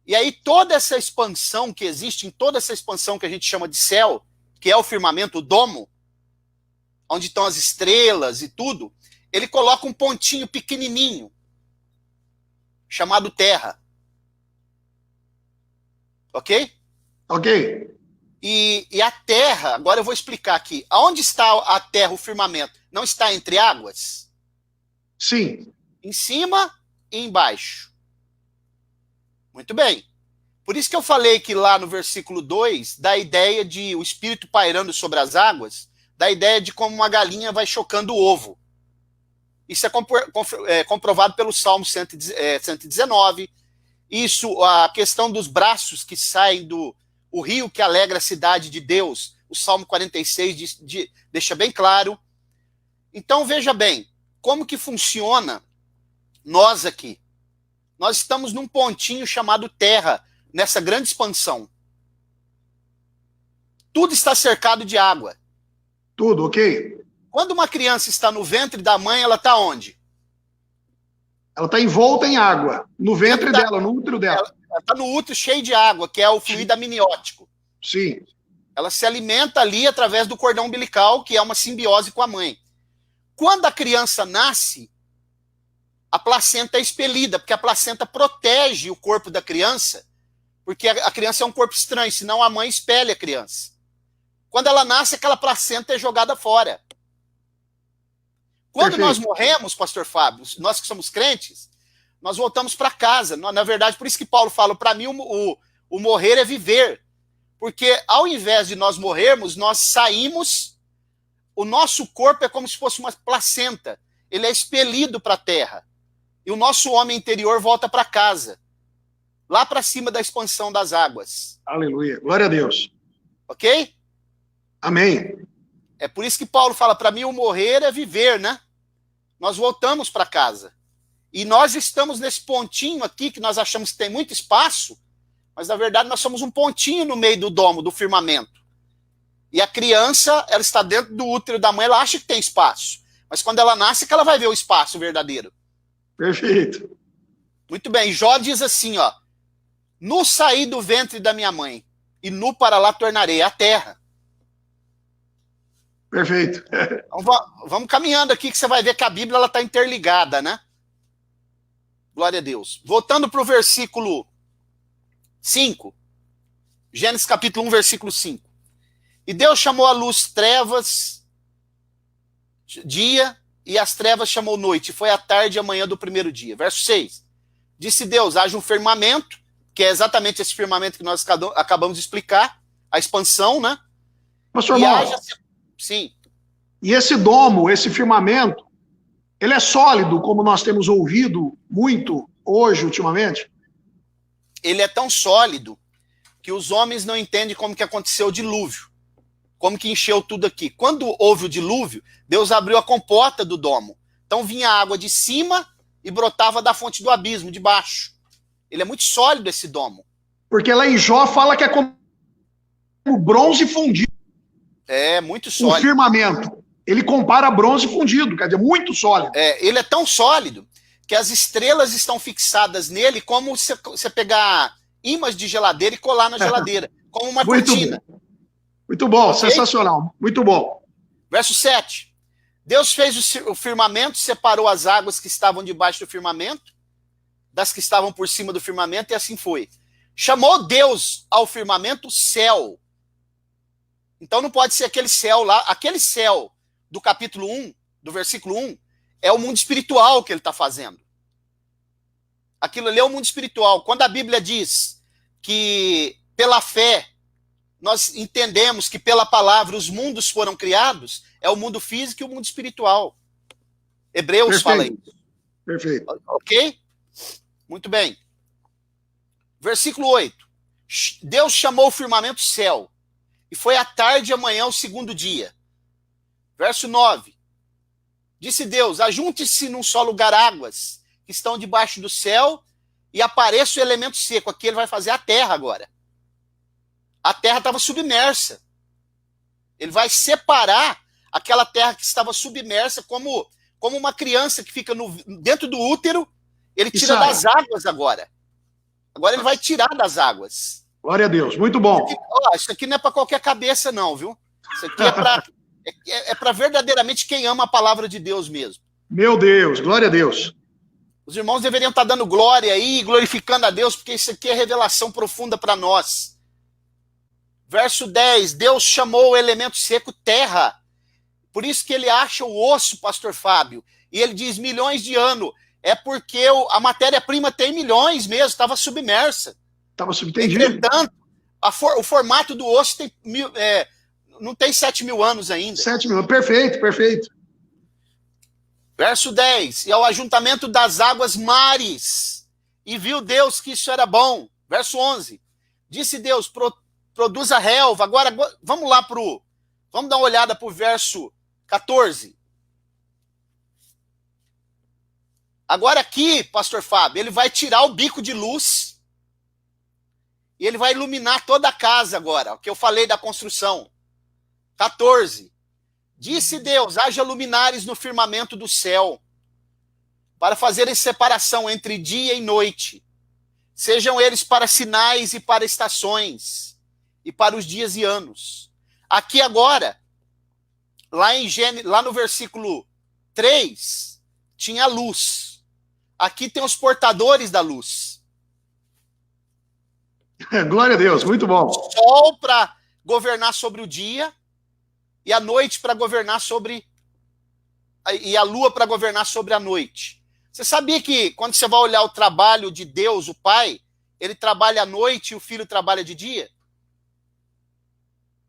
E aí toda essa expansão que existe, em toda essa expansão que a gente chama de céu, que é o firmamento, o domo, onde estão as estrelas e tudo, ele coloca um pontinho pequenininho, chamado terra. Ok? Ok. E a terra, agora eu vou explicar aqui. Aonde está a terra, o firmamento? Não está entre águas? Sim. Em cima e embaixo. Muito bem. Por isso que eu falei que lá no versículo 2, dá a ideia de o Espírito pairando sobre as águas, da ideia de como uma galinha vai chocando o ovo. Isso é comprovado pelo Salmo 119. Isso, a questão dos braços que saem do o rio que alegra a cidade de Deus, o Salmo 46 deixa bem claro. Então, veja bem, como que funciona nós aqui. Nós estamos num pontinho chamado Terra, nessa grande expansão. Tudo está cercado de água. Tudo, ok. Quando uma criança está no ventre da mãe, ela está onde? Ela está envolta em água, no ventre dela, no útero dela. Ela está no útero cheio de água, que é o fluido amniótico. Sim. Ela se alimenta ali através do cordão umbilical, que é uma simbiose com a mãe. Quando a criança nasce, a placenta é expelida, porque a placenta protege o corpo da criança, porque a criança é um corpo estranho, senão a mãe expele a criança. Quando ela nasce, aquela placenta é jogada fora. Quando nós morremos, pastor Fábio, nós que somos crentes, nós voltamos para casa. Na verdade, por isso que Paulo fala, para mim o morrer é viver. Porque ao invés de nós morrermos, nós saímos, o nosso corpo é como se fosse uma placenta. Ele é expelido para a terra. E o nosso homem interior volta para casa. Lá para cima da expansão das águas. Aleluia. Glória a Deus. Ok? Amém. É por isso que Paulo fala, para mim o morrer é viver, né? Nós voltamos para casa. E nós estamos nesse pontinho aqui, que nós achamos que tem muito espaço, mas na verdade nós somos um pontinho no meio do domo, do firmamento. E a criança, ela está dentro do útero da mãe, ela acha que tem espaço. Mas quando ela nasce, que ela vai ver o espaço verdadeiro. Perfeito. Muito bem, Jó diz assim, ó, nu saí do ventre da minha mãe, e nu para lá tornarei a terra. Perfeito. Então, vamos caminhando aqui, que você vai ver que a Bíblia está interligada, né? Glória a Deus. Voltando para o versículo 5. Gênesis capítulo 1, versículo 5. E Deus chamou a luz trevas, dia, e as trevas chamou noite. E foi a tarde e a manhã do primeiro dia. Verso 6. Disse Deus, haja um firmamento, que é exatamente esse firmamento que nós acabamos de explicar, a expansão, né? Pastor e Mauro, sim. E esse domo, esse firmamento, ele é sólido, como nós temos ouvido muito hoje, ultimamente? Ele é tão sólido que os homens não entendem como que aconteceu o dilúvio. Como que encheu tudo aqui. Quando houve o dilúvio, Deus abriu a comporta do domo. Então vinha água de cima e brotava da fonte do abismo, de baixo. Ele é muito sólido, esse domo. Porque lá em Jó fala que é como bronze fundido. É, muito sólido. O firmamento. Ele compara bronze fundido, quer dizer, muito sólido. Ele é tão sólido que as estrelas estão fixadas nele como você pegar ímãs de geladeira e colar na geladeira, como uma cortina. Muito bom, okay? Sensacional, muito bom. Verso 7. Deus fez o firmamento, separou as águas que estavam debaixo do firmamento, das que estavam por cima do firmamento, e assim foi. Chamou Deus ao firmamento céu. Então não pode ser aquele céu lá, aquele céu do capítulo 1, do versículo 1, é o mundo espiritual que ele está fazendo. Aquilo ali é o mundo espiritual. Quando a Bíblia diz que pela fé nós entendemos que pela palavra os mundos foram criados, é o mundo físico e o mundo espiritual. Hebreus fala isso. Perfeito. Ok? Muito bem. Versículo 8. Deus chamou o firmamento céu, e foi à tarde e amanhã o segundo dia. Verso 9. Disse Deus, ajunte-se num só lugar águas que estão debaixo do céu e apareça o elemento seco. Aqui ele vai fazer a terra agora. A terra estava submersa. Ele vai separar aquela terra que estava submersa como uma criança que fica dentro do útero. Ele tira das águas agora. Agora ele vai tirar das águas. Glória a Deus, muito bom. Isso aqui não é para qualquer cabeça não, viu? Isso aqui é para verdadeiramente quem ama a palavra de Deus mesmo. Meu Deus, glória a Deus. Os irmãos deveriam estar dando glória aí, glorificando a Deus, porque isso aqui é revelação profunda para nós. Verso 10, Deus chamou o elemento seco terra. Por isso que ele acha o osso, pastor Fábio, e ele diz milhões de anos. É porque a matéria-prima tem milhões mesmo, estava submersa. Estava submersa. Entretanto, o formato do osso tem não tem 7.000 anos ainda. 7.000, perfeito, perfeito. Verso 10, e ao ajuntamento das águas mares, e viu Deus que isso era bom. Verso 11, disse Deus, produza relva. Agora, vamos lá vamos dar uma olhada para o verso 14. Agora aqui, pastor Fábio, ele vai tirar o bico de luz e ele vai iluminar toda a casa agora, o que eu falei da construção. 14. Disse Deus, haja luminares no firmamento do céu, para fazerem separação entre dia e noite. Sejam eles para sinais e para estações, e para os dias e anos. Aqui agora, lá no versículo 3, tinha luz. Aqui tem os portadores da luz. Glória a Deus, muito bom. O sol para governar sobre o dia, e a noite para governar sobre... E a lua para governar sobre a noite. Você sabia que quando você vai olhar o trabalho de Deus, o Pai, ele trabalha à noite e o Filho trabalha de dia?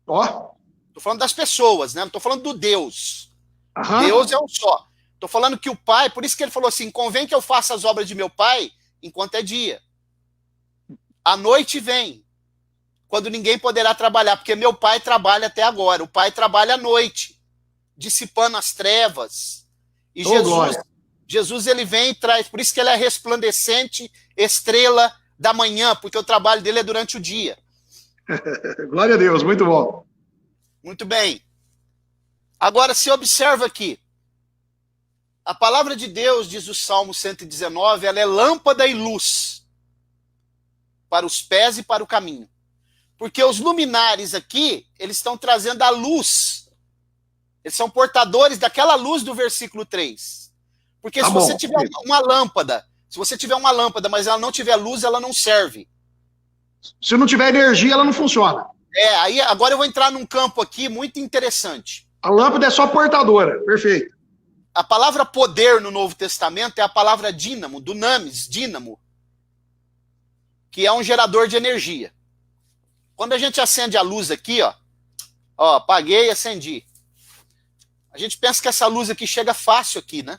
Ó. Estou falando das pessoas, né? Não estou falando do Deus. Aham. Deus é um só. Estou falando que o Pai, por isso que ele falou assim, convém que eu faça as obras de meu Pai enquanto é dia. A noite vem, quando ninguém poderá trabalhar, porque meu Pai trabalha até agora. O Pai trabalha à noite, dissipando as trevas. E Jesus ele vem e traz, por isso que ele é resplandecente, estrela da manhã, porque o trabalho dele é durante o dia. Glória a Deus, muito bom. Muito bem. Agora, se observa aqui, a palavra de Deus, diz o Salmo 119, ela é lâmpada e luz para os pés e para o caminho. Porque os luminares aqui, eles estão trazendo a luz. Eles são portadores daquela luz do versículo 3. Porque se você tiver uma lâmpada, mas ela não tiver luz, ela não serve. Se não tiver energia, ela não funciona. Aí agora eu vou entrar num campo aqui muito interessante. A lâmpada é só portadora, perfeito. A palavra poder no Novo Testamento é a palavra dínamo, dunamis, dínamo, que é um gerador de energia. Quando a gente acende a luz aqui, ó, apaguei e acendi. A gente pensa que essa luz aqui chega fácil aqui, né?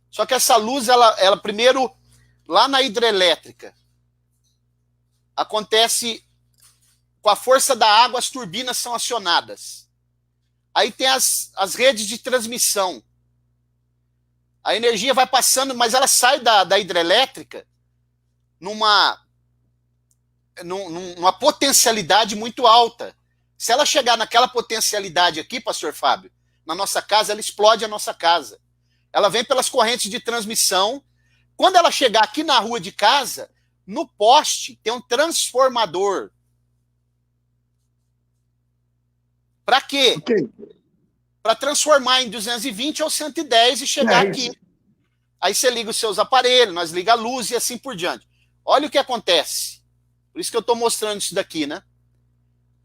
Só que essa luz, ela primeiro, lá na hidrelétrica, acontece com a força da água, as turbinas são acionadas. Aí tem as redes de transmissão. A energia vai passando, mas ela sai da hidrelétrica numa potencialidade muito alta. Se ela chegar naquela potencialidade aqui, pastor Fábio, na nossa casa, ela explode a nossa casa. Ela vem pelas correntes de transmissão. Quando ela chegar aqui na rua de casa, no poste tem um transformador. Para quê? Okay. Para transformar em 220 ou 110 e chegar aqui. Aí você liga os seus aparelhos, nós ligamos a luz e assim por diante. Olha o que acontece. Por isso que eu estou mostrando isso daqui, né?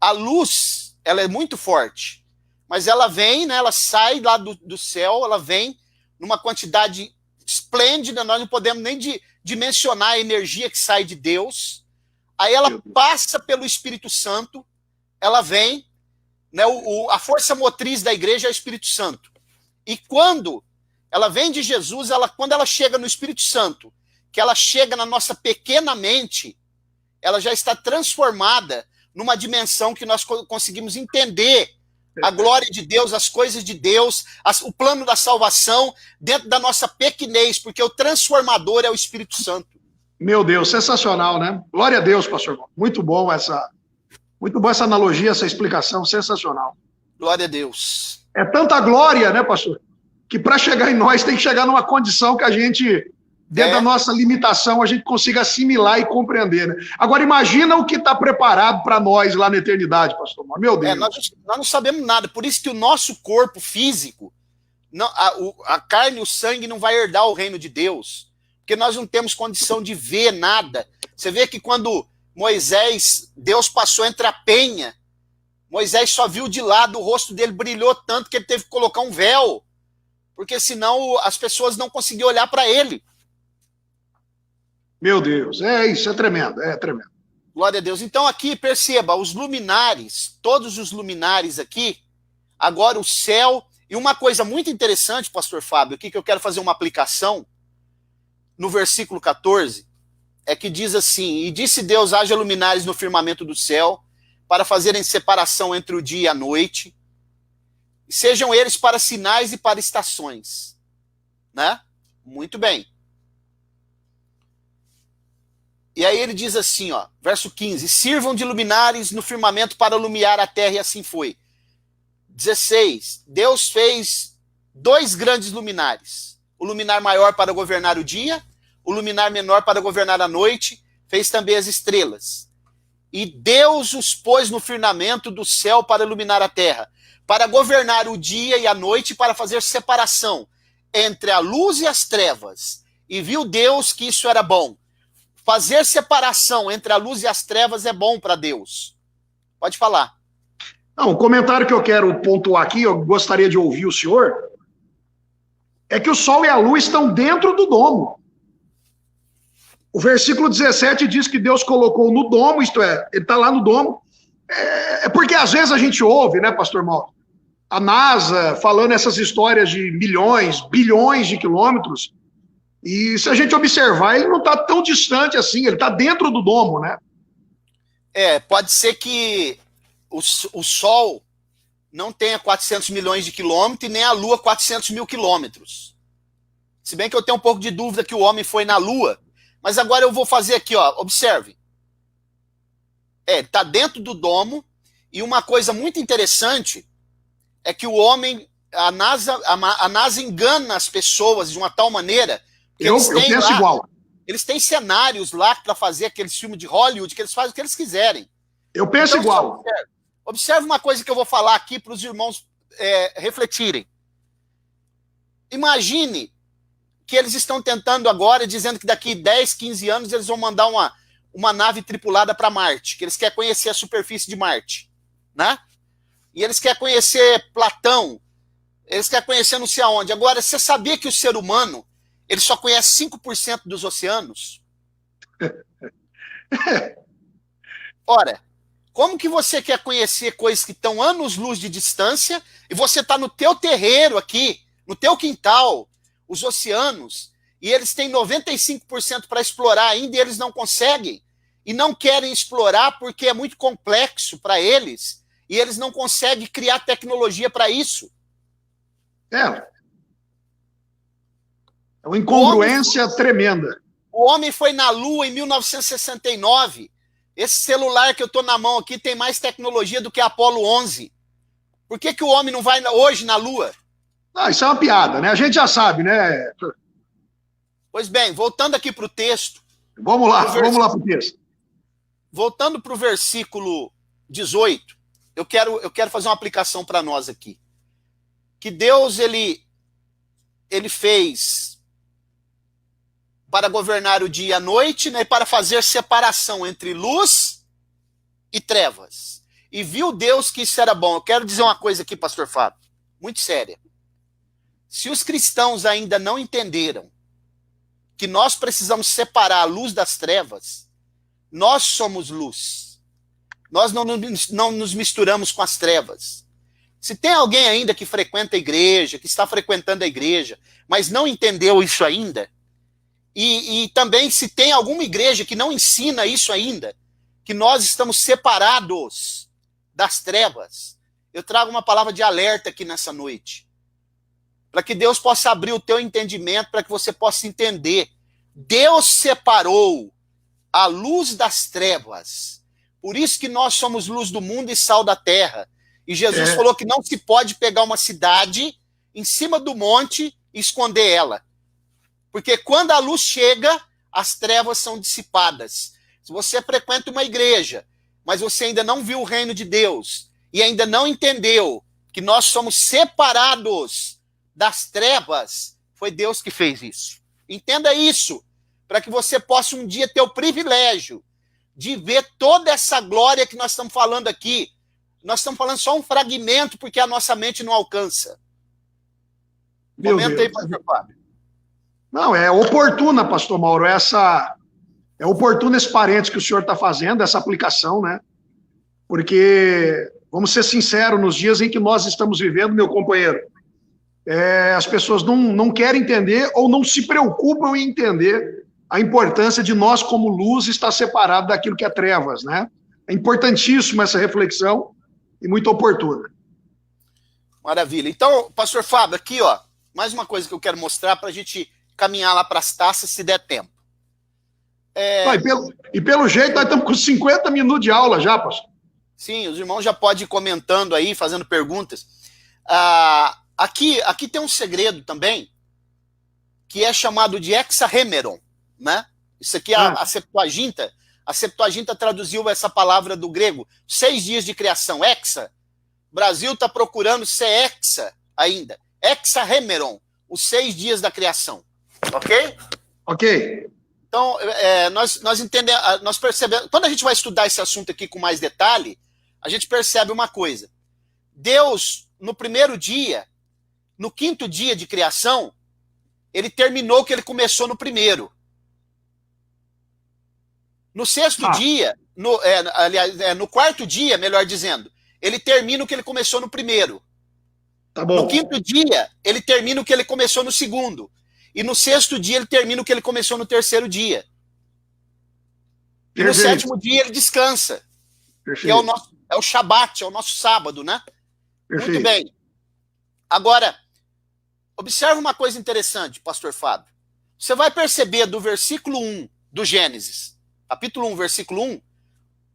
A luz, ela é muito forte, mas ela vem, né? Ela sai lá do céu, ela vem numa quantidade esplêndida, nós não podemos nem dimensionar a energia que sai de Deus. Aí ela passa pelo Espírito Santo, ela vem, né? A força motriz da igreja é o Espírito Santo. E quando ela vem de Jesus, quando ela chega no Espírito Santo, que ela chega na nossa pequena mente, ela já está transformada numa dimensão que nós conseguimos entender a glória de Deus, as coisas de Deus, o plano da salvação dentro da nossa pequenez, porque o transformador é o Espírito Santo. Meu Deus, sensacional, né? Glória a Deus, pastor. Muito bom essa analogia, essa explicação, sensacional. Glória a Deus. É tanta glória, né, pastor? Que para chegar em nós tem que chegar numa condição que a gente, dentro da nossa limitação, a gente consiga assimilar e compreender, né? Agora imagina o que está preparado para nós lá na eternidade, pastor. Meu Deus. Nós não sabemos nada, por isso que o nosso corpo físico, a carne e o sangue não vai herdar o reino de Deus, porque nós não temos condição de ver nada. Você vê que quando Deus passou entre a penha, Moisés só viu de lado, o rosto dele brilhou tanto que ele teve que colocar um véu, porque senão as pessoas não conseguiam olhar para ele. Meu Deus, isso é tremendo, é tremendo. Glória a Deus. Então aqui, perceba, os luminares, todos os luminares aqui, agora o céu, e uma coisa muito interessante, pastor Fábio, aqui que eu quero fazer uma aplicação, no versículo 14, é que diz assim, e disse Deus, haja luminares no firmamento do céu, para fazerem separação entre o dia e a noite, e sejam eles para sinais e para estações. Né? Muito bem. E aí ele diz assim, ó, verso 15, sirvam de luminares no firmamento para iluminar a terra, e assim foi. 16, Deus fez 2 grandes luminares, o luminar maior para governar o dia, o luminar menor para governar a noite, fez também as estrelas. E Deus os pôs no firmamento do céu para iluminar a terra, para governar o dia e a noite, para fazer separação entre a luz e as trevas. E viu Deus que isso era bom. Fazer separação entre a luz e as trevas é bom para Deus. Pode falar. Não, o comentário que eu quero pontuar aqui, eu gostaria de ouvir o senhor, é que o sol e a lua estão dentro do domo. O versículo 17 diz que Deus colocou no domo, isto é, ele está lá no domo. É porque às vezes a gente ouve, né, pastor Mauro, a NASA falando essas histórias de milhões, bilhões de quilômetros, e se a gente observar, ele não está tão distante assim, ele está dentro do domo, né? Pode ser que o Sol não tenha 400 milhões de quilômetros e nem a Lua 400 mil quilômetros. Se bem que eu tenho um pouco de dúvida que o homem foi na Lua, mas agora eu vou fazer aqui, ó, observe. Está dentro do domo, e uma coisa muito interessante é que o homem, a NASA engana as pessoas de uma tal maneira que eu penso igual. Eles têm cenários lá para fazer aqueles filmes de Hollywood, que eles fazem o que eles quiserem. Eu penso então, igual. Observe uma coisa que eu vou falar aqui para os irmãos refletirem. Imagine que eles estão tentando agora, dizendo que daqui 10, 15 anos eles vão mandar uma nave tripulada para Marte, que eles querem conhecer a superfície de Marte, né? E eles querem conhecer Platão, eles querem conhecer não sei aonde. Agora, você sabia que o ser humano, ele só conhece 5% dos oceanos? Ora, como que você quer conhecer coisas que estão anos-luz de distância e você está no teu terreiro aqui, no teu quintal, os oceanos, e eles têm 95% para explorar ainda e eles não conseguem e não querem explorar porque é muito complexo para eles e eles não conseguem criar tecnologia para isso. É uma incongruência tremenda. O homem foi na Lua em 1969. Esse celular que eu estou na mão aqui tem mais tecnologia do que a Apollo 11. Por que o homem não vai hoje na Lua? Isso é uma piada, né? A gente já sabe, né? Pois bem, voltando aqui para o texto. Vamos lá para o texto. Voltando para o versículo 18, eu quero fazer uma aplicação para nós aqui. Que Deus, ele fez para governar o dia e a noite, né, para fazer separação entre luz e trevas. E viu Deus que isso era bom. Eu quero dizer uma coisa aqui, pastor Fábio, muito séria. Se os cristãos ainda não entenderam que nós precisamos separar a luz das trevas, nós somos luz. Nós não nos misturamos com as trevas. Se tem alguém ainda que frequenta a igreja, que está frequentando a igreja, mas não entendeu isso ainda, e também se tem alguma igreja que não ensina isso ainda, que nós estamos separados das trevas, eu trago uma palavra de alerta aqui nessa noite, para que Deus possa abrir o teu entendimento, para que você possa entender. Deus separou a luz das trevas, por isso que nós somos luz do mundo e sal da terra. E Jesus falou que não se pode pegar uma cidade em cima do monte e esconder ela. Porque quando a luz chega, as trevas são dissipadas. Se você frequenta uma igreja, mas você ainda não viu o reino de Deus, e ainda não entendeu que nós somos separados das trevas, foi Deus que fez isso. Entenda isso, para que você possa um dia ter o privilégio de ver toda essa glória que nós estamos falando aqui. Nós estamos falando só um fragmento, porque a nossa mente não alcança. Comenta aí, pastor Fábio. Não, é oportuna, pastor Mauro, essa É oportuno esse parênteses que o senhor está fazendo, essa aplicação, né? Porque, vamos ser sinceros, nos dias em que nós estamos vivendo, meu companheiro, as pessoas não querem entender ou não se preocupam em entender a importância de nós, como luz, estar separado daquilo que é trevas, né? É importantíssima essa reflexão e muito oportuna. Maravilha. Então, pastor Fábio, aqui, ó, mais uma coisa que eu quero mostrar para a gente caminhar lá para as taças, se der tempo. E pelo jeito, nós estamos com 50 minutos de aula já, pastor. Sim, os irmãos já podem ir comentando aí, fazendo perguntas. Aqui tem um segredo também, que é chamado de hexahemeron, né? Isso aqui é a Septuaginta. A Septuaginta traduziu essa palavra do grego, 6 dias de criação, hexa. O Brasil está procurando ser hexa ainda. Hexahemeron, os 6 dias da criação. Ok? Ok. Então, nós entendemos, nós percebemos, quando a gente vai estudar esse assunto aqui com mais detalhe, a gente percebe uma coisa. Deus, no primeiro dia, no 5º dia de criação, ele terminou o que ele começou no primeiro. No 6º dia, no 4º dia, melhor dizendo, ele termina o que ele começou no primeiro. Tá bom. No 5º dia, ele termina o que ele começou no segundo. E no 6º dia, ele termina o que ele começou no 3º dia. E no 7º dia, ele descansa. Perfeito. Que é o Shabat, é o nosso sábado, né? Perfeito. Muito bem. Agora, observe uma coisa interessante, pastor Fábio. Você vai perceber do versículo 1 do Gênesis, capítulo 1, versículo 1,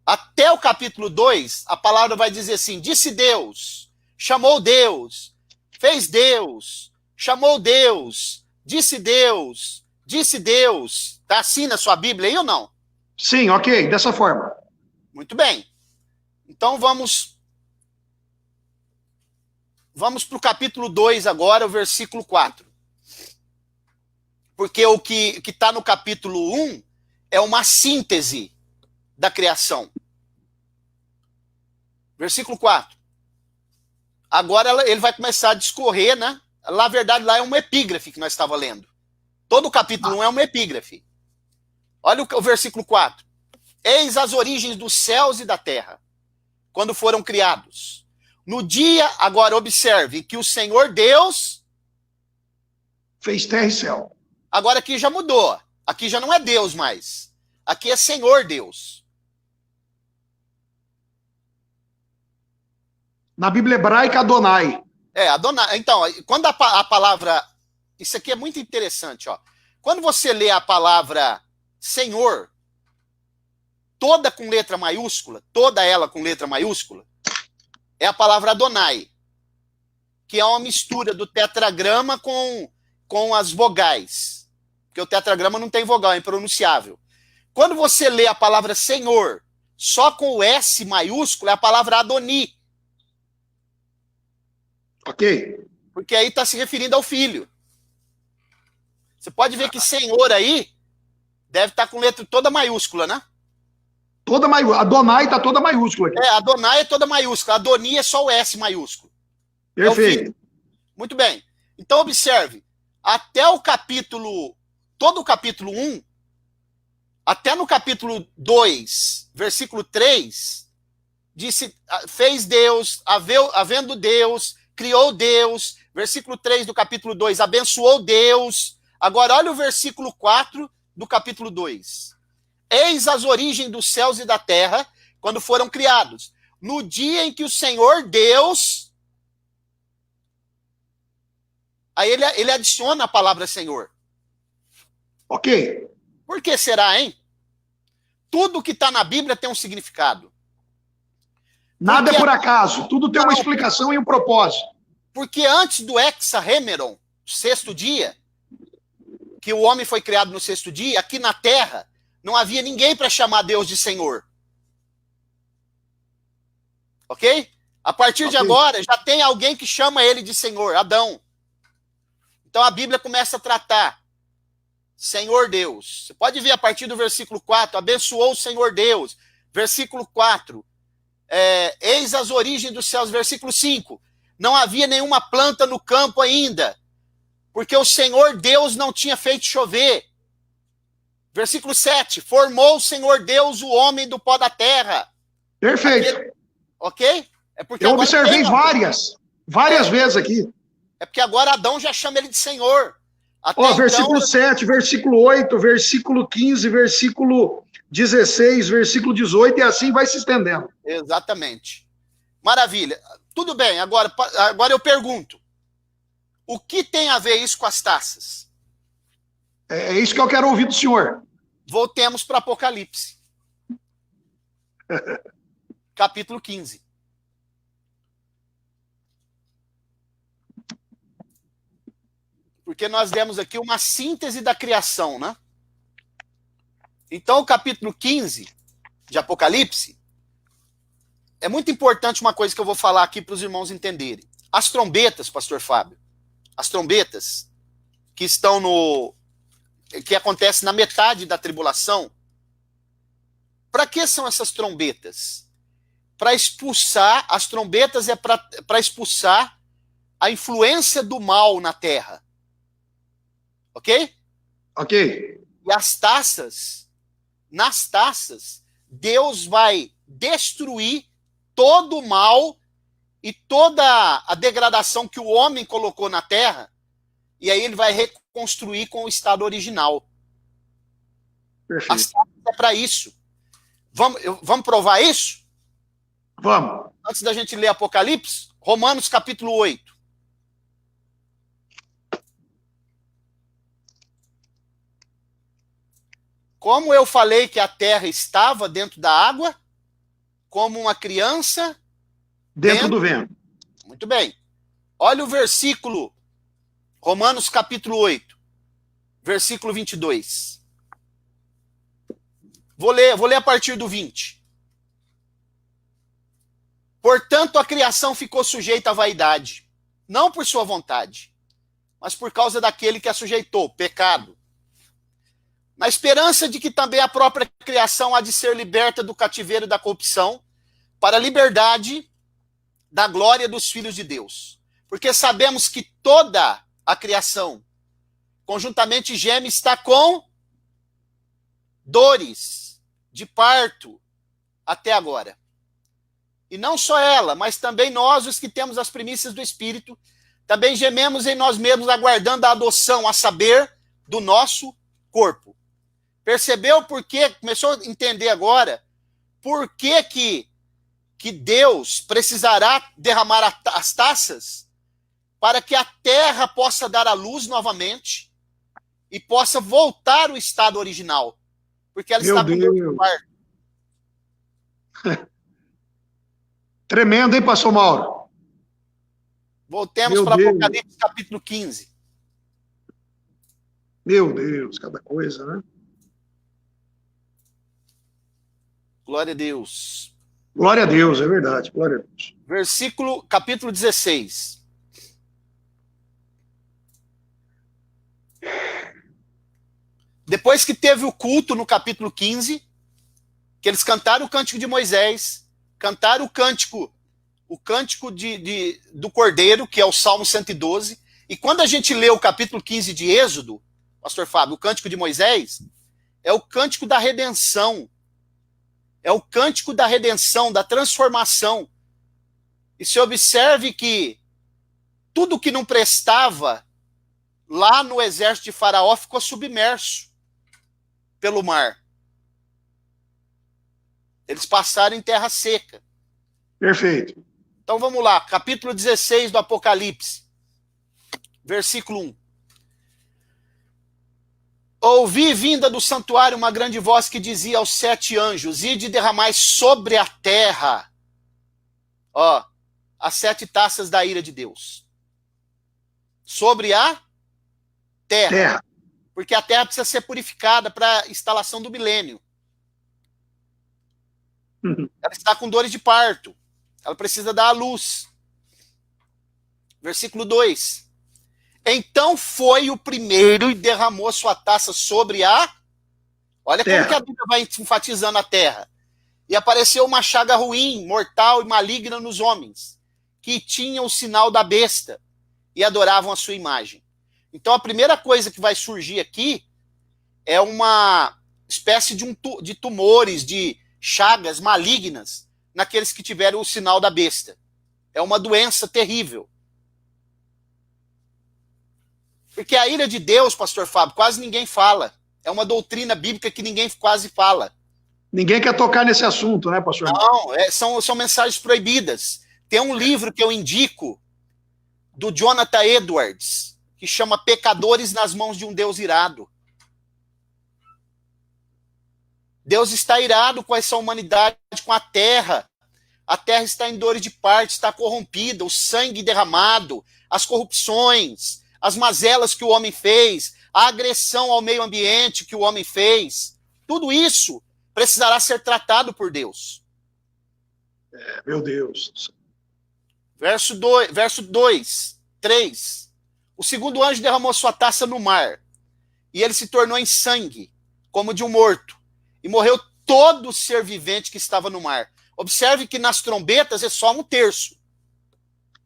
até o capítulo 2, a palavra vai dizer assim: disse Deus, chamou Deus, fez Deus, chamou Deus, disse Deus, disse Deus. Está assim na sua Bíblia aí ou não? Sim, ok, dessa forma. Muito bem. Então vamos para o capítulo 2 agora, o versículo 4. Porque o que está no capítulo 1 é uma síntese da criação. Versículo 4. Agora ele vai começar a discorrer, né? Na verdade, lá é uma epígrafe que nós estávamos lendo. Todo o capítulo 1 é uma epígrafe. Olha o versículo 4. Eis as origens dos céus e da terra, quando foram criados. No dia, agora observe, que o Senhor Deus... fez terra e céu. Agora aqui já mudou. Aqui já não é Deus mais. Aqui é Senhor Deus. Na Bíblia hebraica, Adonai. Adonai. Então, quando a palavra... Isso aqui é muito interessante, ó. Quando você lê a palavra Senhor, toda com letra maiúscula, toda ela com letra maiúscula, é a palavra Adonai, que é uma mistura do tetragrama com as vogais. Porque o tetragrama não tem vogal, é impronunciável. Quando você lê a palavra Senhor só com o S maiúsculo, é a palavra Adoni. Ok. Porque aí está se referindo ao filho. Você pode ver que Senhor aí deve estar com letra toda maiúscula, né? Toda maiúscula. Adonai está toda maiúscula aqui. Adonai é toda maiúscula. Adoni é só o S maiúsculo. Perfeito. Muito bem. Então, observe. Até o capítulo... Todo o capítulo 1, até no capítulo 2, versículo 3, disse, fez Deus, havendo Deus, criou Deus. Versículo 3 do capítulo 2, abençoou Deus. Agora, olha o versículo 4 do capítulo 2. Eis as origens dos céus e da terra, quando foram criados. No dia em que o Senhor Deus... Aí ele adiciona a palavra Senhor. Ok. Por que será, hein? Tudo que está na Bíblia tem um significado. Nada é por acaso. Tudo tem uma explicação e um propósito. Porque antes do hexahemeron, 6º dia, que o homem foi criado no 6º dia, aqui na terra, não havia ninguém para chamar Deus de Senhor. Ok? A partir de agora, já tem alguém que chama ele de Senhor, Adão. Então a Bíblia começa a tratar Senhor Deus. Você pode ver a partir do versículo 4, abençoou o Senhor Deus. Versículo 4, eis as origens dos céus. Versículo 5, não havia nenhuma planta no campo ainda, porque o Senhor Deus não tinha feito chover. Versículo 7. Formou o Senhor Deus o homem do pó da terra. Perfeito. Ok? É porque Eu agora observei várias vezes aqui. É porque agora Adão já chama ele de Senhor. Até Ó, então, versículo 7, versículo 8, versículo 15, versículo 16, versículo 18, e assim vai se estendendo. Exatamente. Maravilha. Tudo bem, agora eu pergunto. O que tem a ver isso com as taças? É isso que eu quero ouvir do senhor. Voltemos para Apocalipse. Capítulo 15. Porque nós demos aqui uma síntese da criação, né? Então, o capítulo 15 de Apocalipse, é muito importante uma coisa que eu vou falar aqui para os irmãos entenderem. As trombetas, pastor Fábio, as trombetas que estão que acontece na metade da tribulação, para que são essas trombetas? Para expulsar, as trombetas é para expulsar a influência do mal na terra. Ok? Ok. E nas taças, Deus vai destruir todo o mal e toda a degradação que o homem colocou na terra, e aí ele vai reconstruir com o estado original. Perfeito. As taças é para isso. Vamos provar isso? Vamos. Antes da gente ler Apocalipse, Romanos capítulo 8. Como eu falei que a terra estava dentro da água, como uma criança dentro do vento. Muito bem. Olha o versículo, Romanos capítulo 8, versículo 22. Vou ler a partir do 20. Portanto, a criação ficou sujeita à vaidade, não por sua vontade, mas por causa daquele que a sujeitou, pecado. Na esperança de que também a própria criação há de ser liberta do cativeiro da corrupção, para a liberdade da glória dos filhos de Deus. Porque sabemos que toda a criação, conjuntamente geme, está com dores de parto até agora. E não só ela, mas também nós, os que temos as primícias do Espírito, também gememos em nós mesmos, aguardando a adoção, a saber, do nosso corpo. Percebeu por quê? Começou a entender agora por que Deus precisará derramar as taças para que a terra possa dar à luz novamente e possa voltar ao estado original. Porque ela está com dor de parto. Tremendo, hein, pastor Mauro? Voltemos para Apocalipse capítulo 15. Meu Deus, cada coisa, né? Glória a Deus. Glória a Deus, é verdade, glória a Deus. Capítulo 16. Depois que teve o culto no capítulo 15, que eles cantaram o cântico de Moisés, cantaram o cântico do Cordeiro, que é o Salmo 112, e quando a gente lê o capítulo 15 de Êxodo, pastor Fábio, o cântico de Moisés, é o cântico da redenção. É o cântico da redenção, da transformação. E se observe que tudo que não prestava lá no exército de Faraó ficou submerso pelo mar. Eles passaram em terra seca. Perfeito. Então vamos lá, capítulo 16 do Apocalipse, versículo 1. Ouvi vinda do santuário uma grande voz que dizia aos 7 anjos: ide derramai sobre a terra, as 7 taças da ira de Deus. Sobre a terra. Porque a terra precisa ser purificada para a instalação do milênio. Ela está com dores de parto. Ela precisa dar à luz. Versículo 2. Então foi o primeiro e derramou sua taça sobre a... Olha terra. Como que a Bíblia vai enfatizando a terra. E apareceu uma chaga ruim, mortal e maligna nos homens, que tinham o sinal da besta e adoravam a sua imagem. Então a primeira coisa que vai surgir aqui é uma espécie de tumores, de chagas malignas naqueles que tiveram o sinal da besta. É uma doença terrível. Porque a ira de Deus, pastor Fábio, quase ninguém fala. É uma doutrina bíblica que ninguém quase fala. Ninguém quer tocar nesse assunto, né, pastor? Não, são mensagens proibidas. Tem um livro que eu indico, do Jonathan Edwards, que chama Pecadores nas Mãos de um Deus Irado. Deus está irado com essa humanidade, com a terra. A terra está em dores de parto, está corrompida, o sangue derramado, as corrupções, as mazelas que o homem fez, a agressão ao meio ambiente que o homem fez. Tudo isso precisará ser tratado por Deus. Meu Deus. Verso 2, 3. O segundo anjo derramou sua taça no mar, e ele se tornou em sangue, como de um morto, e morreu todo ser vivente que estava no mar. Observe que nas trombetas é só um terço.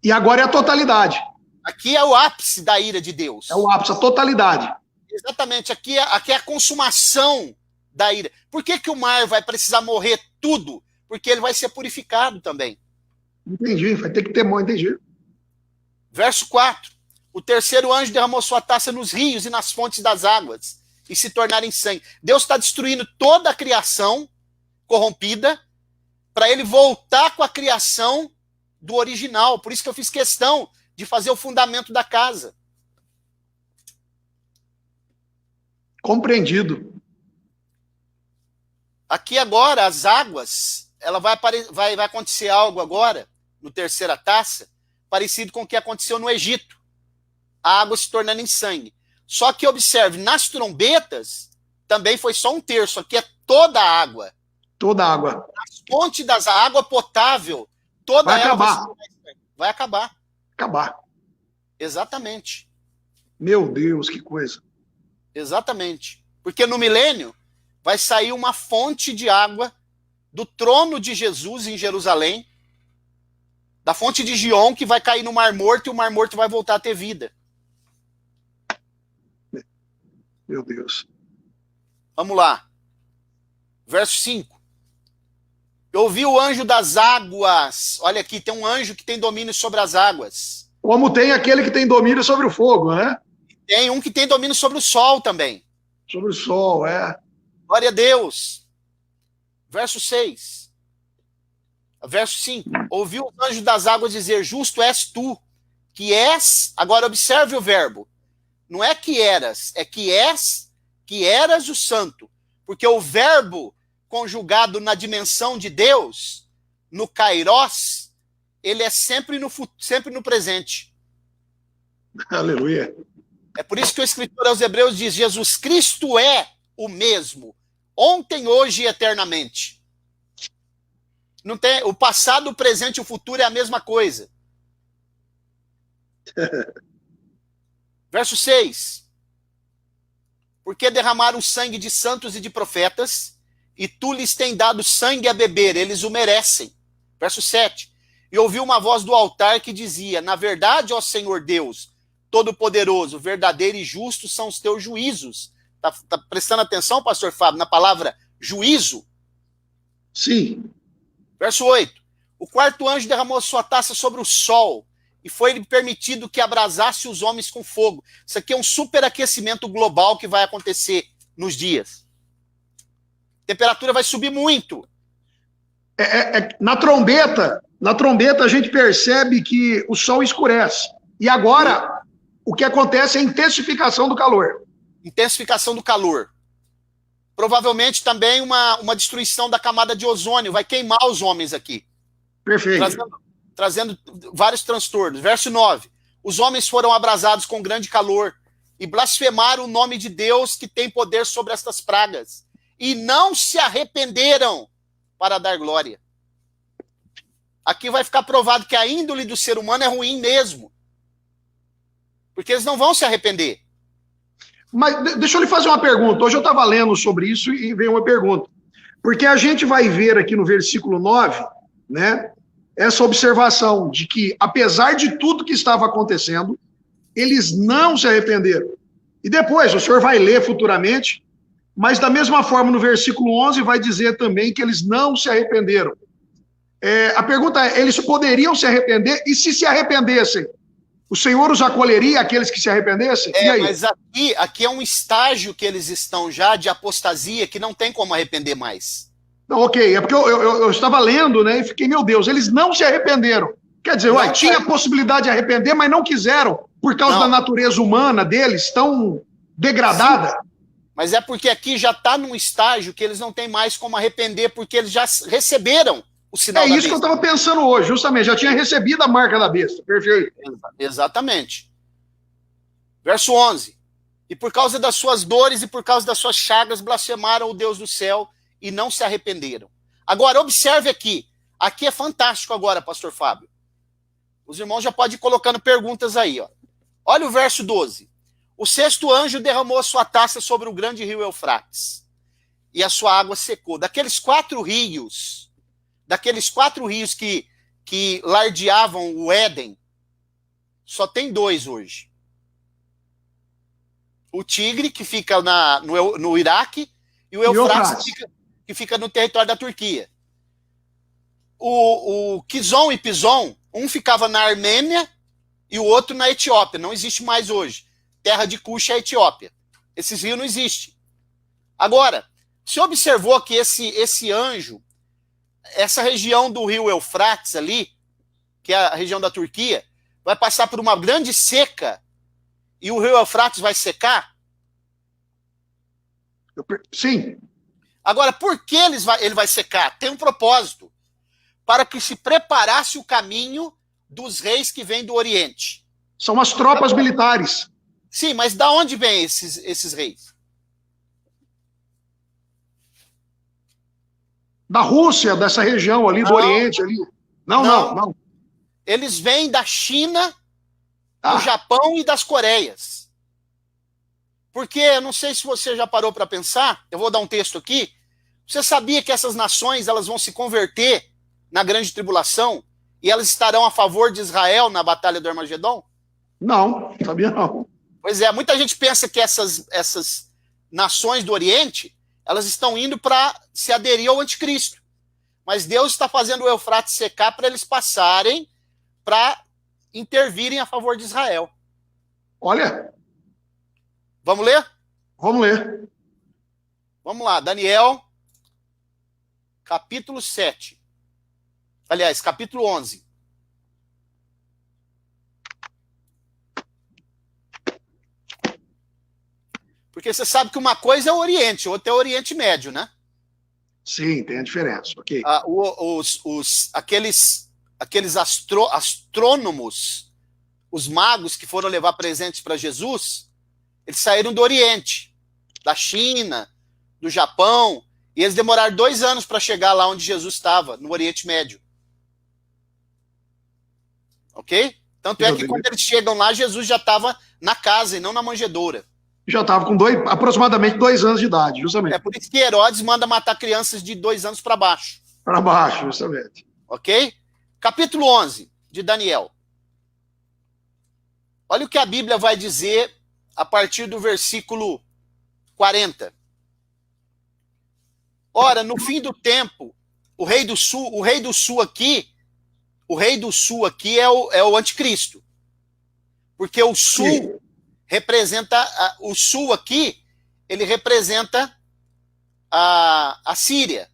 E agora é a totalidade. Aqui é o ápice da ira de Deus. É o ápice, a totalidade. Exatamente, aqui é a consumação da ira. Por que o mar vai precisar morrer tudo? Porque ele vai ser purificado também. Entendi, vai ter que ter mão, entendi. Verso 4. O terceiro anjo derramou sua taça nos rios e nas fontes das águas, e se tornaram sangue. Deus está destruindo toda a criação corrompida, para ele voltar com a criação do original. Por isso que eu fiz questão de fazer o fundamento da casa. Compreendido. Aqui agora, as águas, ela vai acontecer algo agora, no terceira taça, parecido com o que aconteceu no Egito. A água se tornando em sangue. Só que observe, nas trombetas, também foi só um terço. Aqui é toda a água. Toda a água. As fontes da água potável, toda vai ela acabar. Vai acabar. Acabar. Exatamente. Meu Deus, que coisa. Exatamente. Porque no milênio vai sair uma fonte de água do trono de Jesus em Jerusalém, da fonte de Gion, que vai cair no Mar Morto, e o Mar Morto vai voltar a ter vida. Meu Deus. Vamos lá. Verso 5. Eu ouvi o anjo das águas. Olha aqui, tem um anjo que tem domínio sobre as águas. Como tem aquele que tem domínio sobre o fogo, né? Tem um que tem domínio sobre o sol também. Sobre o sol, é. Glória a Deus. Verso 6. Verso 5. Ouvi o anjo das águas dizer: justo és tu, que és... Agora observe o verbo. Não é que eras, é que és, que eras o santo. Porque o verbo conjugado na dimensão de Deus, no kairos, ele é sempre no presente. Aleluia. É por isso que o escritor aos Hebreus diz: Jesus Cristo é o mesmo, ontem, hoje e eternamente. Não tem, o passado, o presente e o futuro é a mesma coisa. Verso 6. Porque derramaram o sangue de santos e de profetas, e tu lhes tem dado sangue a beber, eles o merecem. Verso 7. E ouvi uma voz do altar que dizia: na verdade, ó Senhor Deus, Todo-Poderoso, verdadeiro e justo são os teus juízos. Tá prestando atenção, pastor Fábio, na palavra juízo? Sim. Verso 8. O quarto anjo derramou sua taça sobre o sol, e foi-lhe permitido que abrasasse os homens com fogo. Isso aqui é um superaquecimento global que vai acontecer nos dias. A temperatura vai subir muito. Na trombeta a gente percebe que o sol escurece. E agora, o que acontece é a intensificação do calor. Intensificação do calor. Provavelmente também uma destruição da camada de ozônio. Vai queimar os homens aqui. Perfeito. Trazendo vários transtornos. Verso 9. Os homens foram abrasados com grande calor e blasfemaram o nome de Deus que tem poder sobre estas pragas. E não se arrependeram para dar glória. Aqui vai ficar provado que a índole do ser humano é ruim mesmo. Porque eles não vão se arrepender. Mas deixa eu lhe fazer uma pergunta. Hoje eu estava lendo sobre isso e veio uma pergunta. Porque a gente vai ver aqui no versículo 9, né, essa observação de que, apesar de tudo que estava acontecendo, eles não se arrependeram. E depois, o senhor vai ler futuramente, mas da mesma forma no versículo 11 vai dizer também que eles não se arrependeram. A pergunta é, eles poderiam se arrepender? E se arrependessem, o Senhor os acolheria, aqueles que se arrependessem? E aí? Mas aqui é um estágio que eles estão já de apostasia que não tem como arrepender mais. Não, ok, é porque eu estava lendo, né, e fiquei, meu Deus, eles não se arrependeram. Quer dizer, tinha a possibilidade de arrepender, mas não quiseram, por causa da natureza humana deles, tão degradada. Sim, mas é porque aqui já está num estágio que eles não têm mais como arrepender, porque eles já receberam o sinal da besta. É isso que eu estava pensando hoje, justamente, já tinha recebido a marca da besta, perfeito. Exatamente. Verso 11. E por causa das suas dores e por causa das suas chagas, blasfemaram o Deus do céu e não se arrependeram. Agora, observe aqui. Aqui é fantástico agora, pastor Fábio. Os irmãos já podem ir colocando perguntas aí. Ó. Olha o verso 12. O sexto anjo derramou a sua taça sobre o grande rio Eufrates, e a sua água secou. Daqueles quatro rios que lardeavam o Éden, só tem dois hoje. O Tigre, que fica no Iraque, e o Eufrates, que fica no território da Turquia. O Kizom e Pison, um ficava na Armênia e o outro na Etiópia. Não existe mais hoje. Terra de Cuxa é a Etiópia. Esses rios não existem. Agora, você observou que esse anjo, essa região do rio Eufrates ali, que é a região da Turquia, vai passar por uma grande seca e o rio Eufrates vai secar? Sim. Agora, por que ele vai secar? Tem um propósito. Para que se preparasse o caminho dos reis que vêm do Oriente. São as tropas militares. Sim, mas da onde vêm esses reis? Da Rússia, dessa região ali, do Oriente. Ali. Não. Eles vêm da China, do Japão e das Coreias. Porque, eu não sei se você já parou para pensar, eu vou dar um texto aqui. Você sabia que essas nações elas vão se converter na grande tribulação e elas estarão a favor de Israel na batalha do Armagedon? Não, sabia não. Pois é, muita gente pensa que essas nações do Oriente, elas estão indo para se aderir ao anticristo. Mas Deus está fazendo o Eufrates secar para eles passarem, para intervirem a favor de Israel. Olha. Vamos ler? Vamos ler. Vamos lá, Daniel, capítulo 7. Aliás, capítulo 11. Porque você sabe que uma coisa é o Oriente, outra é o Oriente Médio, né? Sim, tem a diferença. Ok. Aqueles astrônomos, os magos que foram levar presentes para Jesus, eles saíram do Oriente, da China, do Japão, e eles demoraram 2 anos para chegar lá onde Jesus estava, no Oriente Médio. Ok? Tanto é que quando eles chegam lá, Jesus já estava na casa e não na manjedoura. Já estava com aproximadamente 2 anos de idade, justamente. É por isso que Herodes manda matar crianças de 2 anos para baixo. Para baixo, justamente. Ok? Capítulo 11 de Daniel. Olha o que a Bíblia vai dizer a partir do versículo 40. Ora, no fim do tempo, o rei do sul aqui é o anticristo. Porque o sul representa, o sul aqui, ele representa a Síria,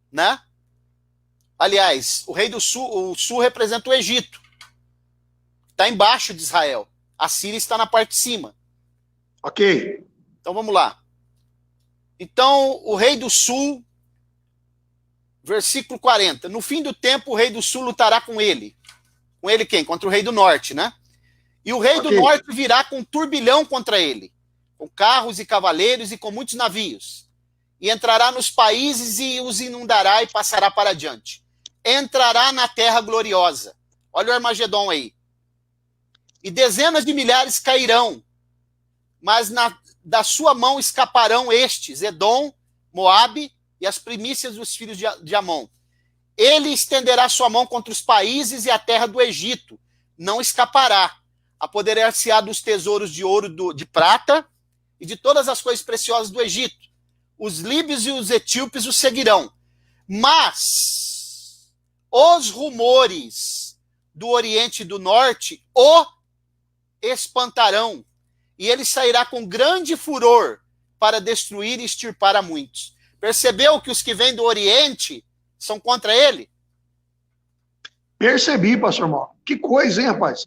né? Aliás, o sul representa o Egito. Está embaixo de Israel. A Síria está na parte de cima. Ok. Então vamos lá. Então, o rei do sul, versículo 40. No fim do tempo, o rei do sul lutará com ele. Com ele quem? Contra o rei do norte, né? E o rei do norte virá com um turbilhão contra ele, com carros e cavaleiros e com muitos navios. E entrará nos países e os inundará e passará para adiante. Entrará na terra gloriosa. Olha o Armagedon aí. E dezenas de milhares cairão, mas da sua mão escaparão estes, Edom, Moabe e as primícias dos filhos de Amon. Ele estenderá sua mão contra os países e a terra do Egito. Não escapará. Apoderar-se-á dos tesouros de ouro, de prata e de todas as coisas preciosas do Egito. Os líbios e os etíopes o seguirão. Mas os rumores do Oriente e do Norte o espantarão, e ele sairá com grande furor para destruir e extirpar a muitos. Percebeu que os que vêm do Oriente são contra ele? Percebi, pastor Mauro. Que coisa, hein, rapaz?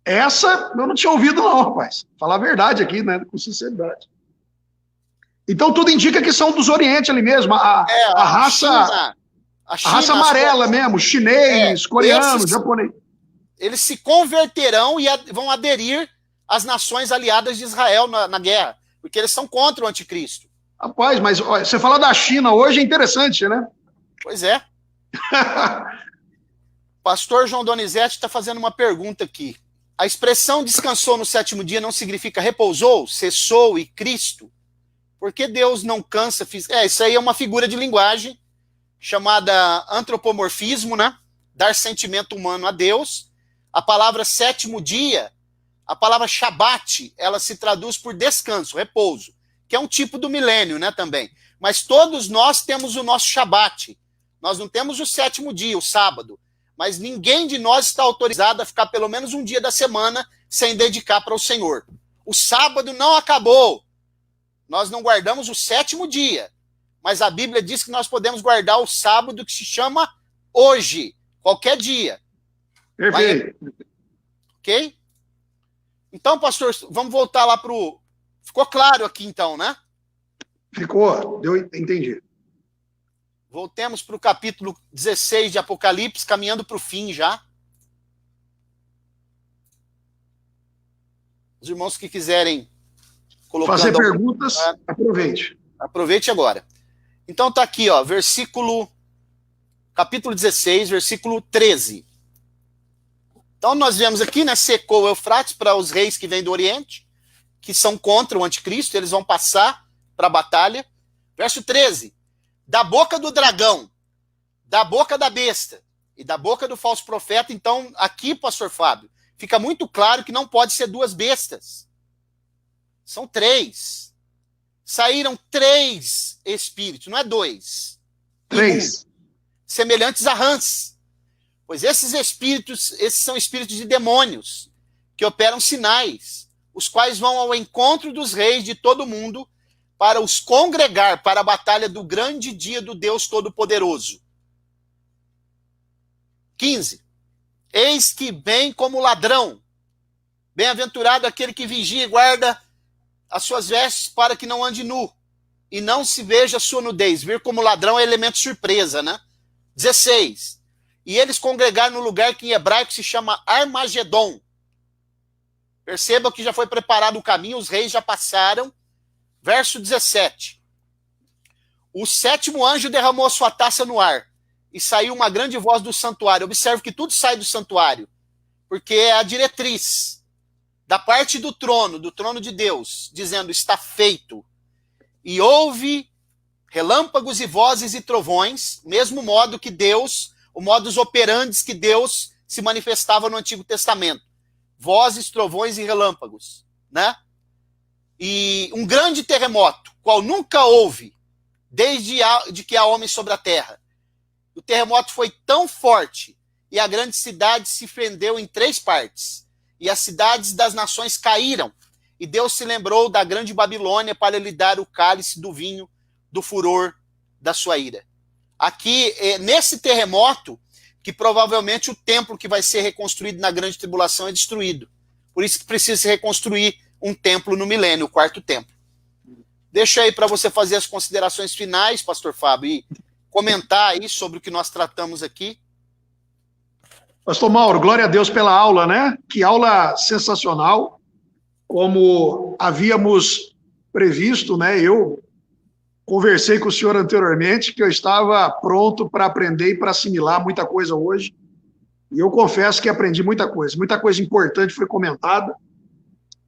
Essa eu não tinha ouvido não, rapaz. Falar a verdade aqui, né, com sinceridade. Então tudo indica que são dos Oriente ali mesmo, a raça... China, a raça amarela mesmo, chinês, coreano, japonês. Eles se converterão e vão aderir às nações aliadas de Israel na guerra, porque eles são contra o anticristo. Rapaz, mas olha, você fala da China hoje é interessante, né? Pois é. Pastor João Donizete está fazendo uma pergunta aqui. A expressão descansou no sétimo dia não significa repousou, cessou e Cristo? Por que Deus não cansa? Isso aí é uma figura de linguagem chamada antropomorfismo, né? Dar sentimento humano a Deus. A palavra sétimo dia, a palavra Shabat, ela se traduz por descanso, repouso, que é um tipo do milênio, né, também. Mas todos nós temos o nosso Shabat. Nós não temos o sétimo dia, o sábado. Mas ninguém de nós está autorizado a ficar pelo menos um dia da semana sem dedicar para o Senhor. O sábado não acabou. Nós não guardamos o sétimo dia. Mas a Bíblia diz que nós podemos guardar o sábado que se chama hoje, qualquer dia. Perfeito. Ok? Então, pastor, vamos voltar lá para o... Ficou claro aqui então, né? Ficou, entendi. Voltemos para o capítulo 16 de Apocalipse, caminhando para o fim já. Os irmãos que quiserem colocar... Fazer perguntas, aproveite. Aproveite agora. Então está aqui, ó, capítulo 16, versículo 13. Então nós vemos aqui, né, secou o Eufrates para os reis que vêm do Oriente, que são contra o anticristo, eles vão passar para a batalha. Verso 13. Da boca do dragão, da boca da besta e da boca do falso profeta. Então aqui, pastor Fábio, fica muito claro que não pode ser duas bestas. São três. Saíram três espíritos, não é dois. Três. Semelhantes a rãs. Pois esses são espíritos de demônios, que operam sinais, os quais vão ao encontro dos reis de todo o mundo para os congregar para a batalha do grande dia do Deus Todo-Poderoso. 15. Eis que vem como ladrão. Bem-aventurado aquele que vigia e guarda as suas vestes para que não ande nu e não se veja a sua nudez. Vir como ladrão é elemento surpresa, né? 16. E eles congregaram no lugar que em hebraico se chama Armagedon. Perceba que já foi preparado o caminho, os reis já passaram. Verso 17. O sétimo anjo derramou a sua taça no ar e saiu uma grande voz do santuário. Observe que tudo sai do santuário, porque é a diretriz da parte do trono de Deus, dizendo, está feito. E houve relâmpagos e vozes e trovões, mesmo modo que Deus, o modus operandi que Deus se manifestava no Antigo Testamento. Vozes, trovões e relâmpagos, né? E um grande terremoto, qual nunca houve, desde que há homens sobre a terra. O terremoto foi tão forte, e a grande cidade se fendeu em 3 partes. E as cidades das nações caíram. E Deus se lembrou da grande Babilônia para lhe dar o cálice do vinho do furor da sua ira. Aqui, nesse terremoto, que provavelmente o templo que vai ser reconstruído na grande tribulação é destruído. Por isso que precisa se reconstruir um templo no milênio, o 4º templo. Deixa aí para você fazer as considerações finais, pastor Fábio, e comentar aí sobre o que nós tratamos aqui. Pastor Mauro, glória a Deus pela aula, né? Que aula sensacional. Como havíamos previsto, né? Eu conversei com o senhor anteriormente que eu estava pronto para aprender e para assimilar muita coisa hoje. E eu confesso que aprendi muita coisa importante foi comentada.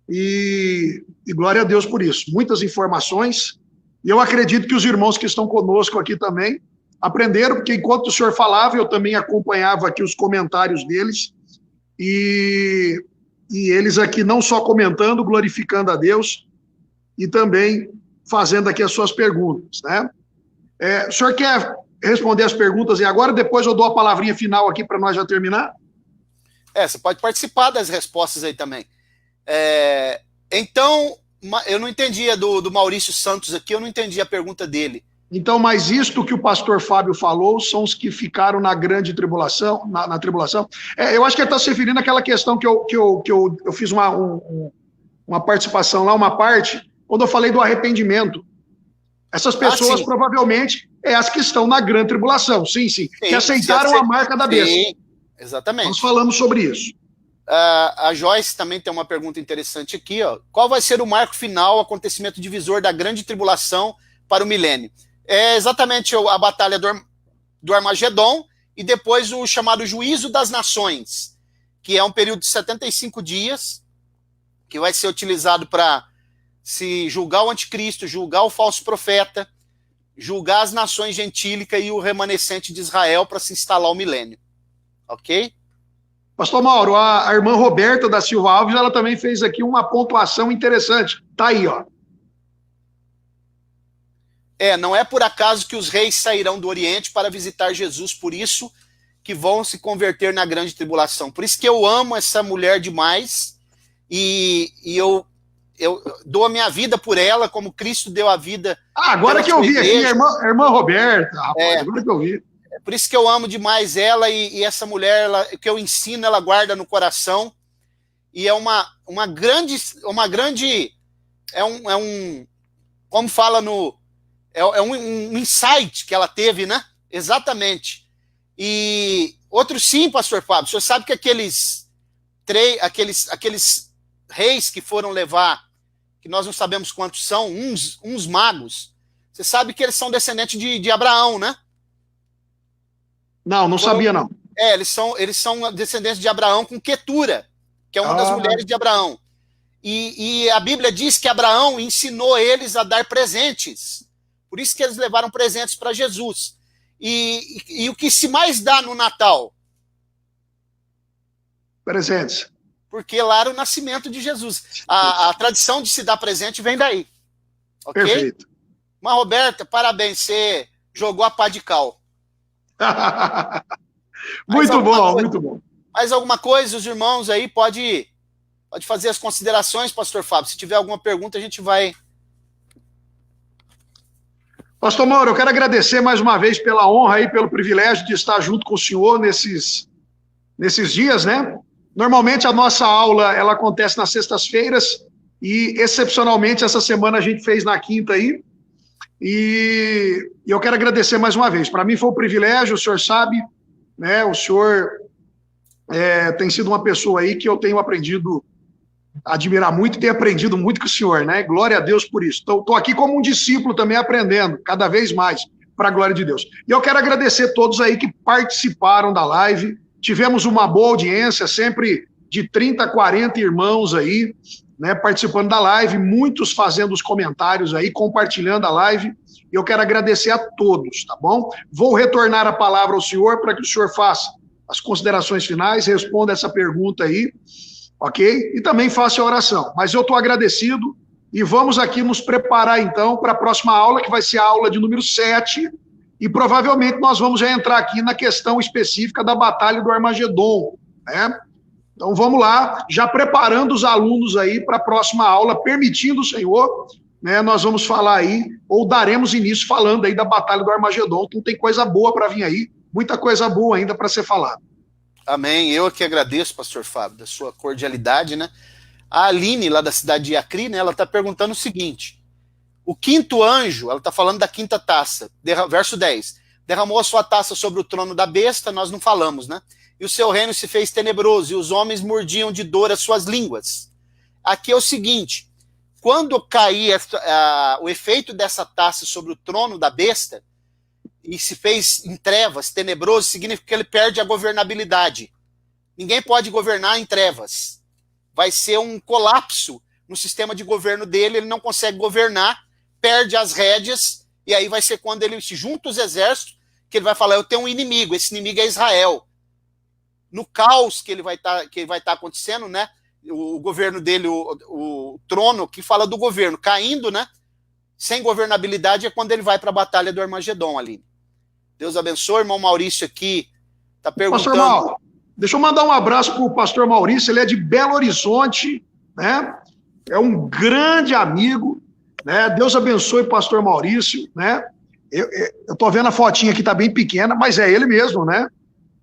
E glória a Deus por isso. Muitas informações. E eu acredito que os irmãos que estão conosco aqui também aprenderam, porque enquanto o senhor falava, eu também acompanhava aqui os comentários deles. E e eles aqui não só comentando, glorificando a Deus, e também fazendo aqui as suas perguntas, né? O senhor quer responder as perguntas e agora, depois eu dou a palavrinha final aqui para nós já terminar? Você pode participar das respostas aí também. Então, eu não entendi do Maurício Santos aqui, eu não entendi a pergunta dele. Então, mas isto que o pastor Fábio falou são os que ficaram na grande tribulação, na tribulação. Eu acho que ele está se referindo àquela questão que eu fiz uma participação lá, uma parte, quando eu falei do arrependimento. Essas pessoas provavelmente as que estão na grande tribulação, sim, que aceitaram a marca da besta. Sim, exatamente. Nós falamos sobre isso. A Joyce também tem uma pergunta interessante aqui, ó. Qual vai ser o marco final, o acontecimento divisor da grande tribulação para o milênio? É exatamente a batalha do Armagedon e depois o chamado juízo das nações, que é um período de 75 dias, que vai ser utilizado para se julgar o anticristo, julgar o falso profeta, julgar as nações gentílicas e o remanescente de Israel para se instalar o milênio. Ok? Pastor Mauro, a irmã Roberta da Silva Alves, ela também fez aqui uma pontuação interessante. Tá aí, ó. Não é por acaso que os reis sairão do Oriente para visitar Jesus, por isso que vão se converter na grande tribulação. Por isso que eu amo essa mulher demais e eu dou a minha vida por ela, como Cristo deu a vida. Agora que eu vi aqui, a irmã Roberta, rapaz, agora que eu vi. Por isso que eu amo demais ela e essa mulher, que eu ensino, ela guarda no coração. E é uma grande, como fala um insight que ela teve, né? Exatamente. E outro sim, pastor Fábio, o senhor sabe que aqueles reis que foram levar, que nós não sabemos quantos são, uns magos, você sabe que eles são descendentes de Abraão, né? Não sabia, não. Eles são descendentes de Abraão com Quetura, que é uma das mulheres de Abraão. E a Bíblia diz que Abraão ensinou eles a dar presentes. Por isso que eles levaram presentes para Jesus. E o que se mais dá no Natal? Presentes. Porque lá era o nascimento de Jesus. A tradição de se dar presente vem daí. Ok? Perfeito. Mas, Roberta, parabéns, você jogou a pá de cal. Muito bom. Mais alguma coisa, os irmãos aí, pode fazer as considerações, pastor Fábio. Se tiver alguma pergunta, a gente vai... Pastor Mauro, eu quero agradecer mais uma vez pela honra e pelo privilégio de estar junto com o senhor nesses dias, né? Normalmente a nossa aula, ela acontece nas sextas-feiras e, excepcionalmente, essa semana a gente fez na quinta aí. E eu quero agradecer mais uma vez. Para mim foi um privilégio, o senhor sabe, né? O senhor tem sido uma pessoa aí que eu tenho aprendido a admirar muito e tenho aprendido muito com o senhor, né? Glória a Deus por isso. Estou aqui como um discípulo também aprendendo, cada vez mais, para a glória de Deus. E eu quero agradecer todos aí que participaram da live. Tivemos uma boa audiência, sempre de 30 a 40 irmãos aí, né, participando da live, muitos fazendo os comentários aí, compartilhando a live. E eu quero agradecer a todos, tá bom? Vou retornar a palavra ao senhor para que o senhor faça as considerações finais, responda essa pergunta aí, ok? E também faça a oração. Mas eu estou agradecido e vamos aqui nos preparar, então, para a próxima aula, que vai ser a aula de número 7, e provavelmente nós vamos já entrar aqui na questão específica da Batalha do Armagedon, né? Então vamos lá, já preparando os alunos aí para a próxima aula, permitindo o Senhor, né? Nós vamos falar aí, ou daremos início falando aí da Batalha do Armagedon. Então tem coisa boa para vir aí, muita coisa boa ainda para ser falada. Amém. Eu que agradeço, pastor Fábio, da sua cordialidade, né? A Aline, lá da cidade de Acri, né, ela está perguntando o seguinte: o quinto anjo, ela está falando da quinta taça, verso 10, derramou a sua taça sobre o trono da besta, nós não falamos, né? E o seu reino se fez tenebroso, e os homens mordiam de dor as suas línguas. Aqui é o seguinte: quando cair o efeito dessa taça sobre o trono da besta, e se fez em trevas, tenebroso, significa que ele perde a governabilidade. Ninguém pode governar em trevas. Vai ser um colapso no sistema de governo dele, ele não consegue governar, perde as rédeas, e aí vai ser quando ele se junta os exércitos, que ele vai falar: eu tenho um inimigo, esse inimigo é Israel. No caos que vai estar acontecendo, né? o governo dele, o trono, que fala do governo caindo, né? Sem governabilidade é quando ele vai para a batalha do Armagedon ali. Deus abençoe, irmão Maurício aqui está perguntando. Pastor Mauro, deixa eu mandar um abraço para o pastor Maurício, ele é de Belo Horizonte, né? É um grande amigo, né? Deus abençoe o pastor Maurício, né? Eu estou vendo a fotinha aqui, está bem pequena, mas é ele mesmo, né?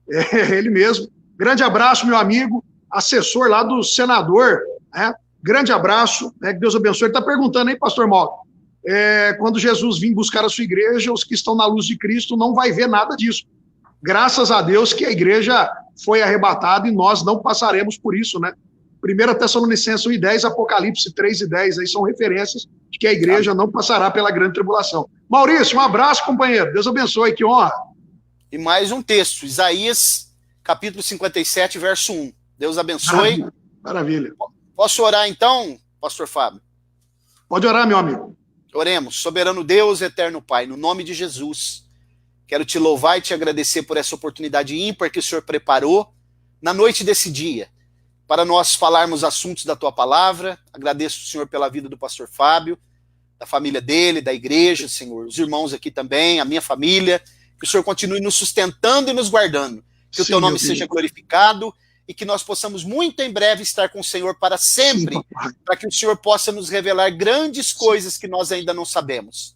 É ele mesmo. Grande abraço, meu amigo, assessor lá do senador, né? Grande abraço, né? Que Deus abençoe. Ele está perguntando, hein, pastor Mauro? Quando Jesus vir buscar a sua igreja, os que estão na luz de Cristo não vai ver nada disso. Graças a Deus que a igreja foi arrebatada e nós não passaremos por isso, né? 1 Tessalonicenses 1:10, Apocalipse 3:10, aí são referências de que a igreja não passará pela grande tribulação. Maurício, um abraço, companheiro. Deus abençoe, que honra. E mais um texto, Isaías, capítulo 57, verso 1. Deus abençoe. Maravilha. Posso orar então, pastor Fábio? Pode orar, meu amigo. Oremos. Soberano Deus, eterno Pai, no nome de Jesus, quero te louvar e te agradecer por essa oportunidade ímpar que o Senhor preparou na noite desse dia, para nós falarmos assuntos da tua palavra. Agradeço o Senhor pela vida do pastor Fábio, da família dele, da igreja, Senhor, os irmãos aqui também, a minha família, que o Senhor continue nos sustentando e nos guardando, que o teu nome seja glorificado e que nós possamos muito em breve estar com o Senhor para sempre, para que o Senhor possa nos revelar grandes coisas que nós ainda não sabemos.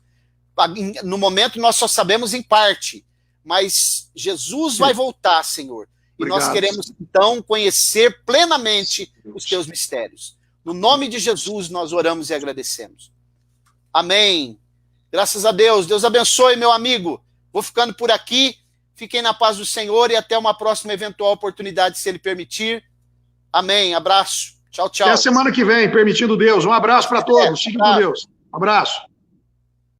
No momento nós só sabemos em parte, mas Jesus vai voltar, Senhor, e nós queremos então conhecer plenamente os teus mistérios. No nome de Jesus nós oramos e agradecemos. Amém. Graças a Deus. Deus abençoe, meu amigo. Vou ficando por aqui. Fiquem na paz do Senhor e até uma próxima eventual oportunidade, se Ele permitir. Amém. Abraço. Tchau, tchau. Até a semana que vem, permitindo Deus. Um abraço para todos. Fiquem com Deus. Um abraço.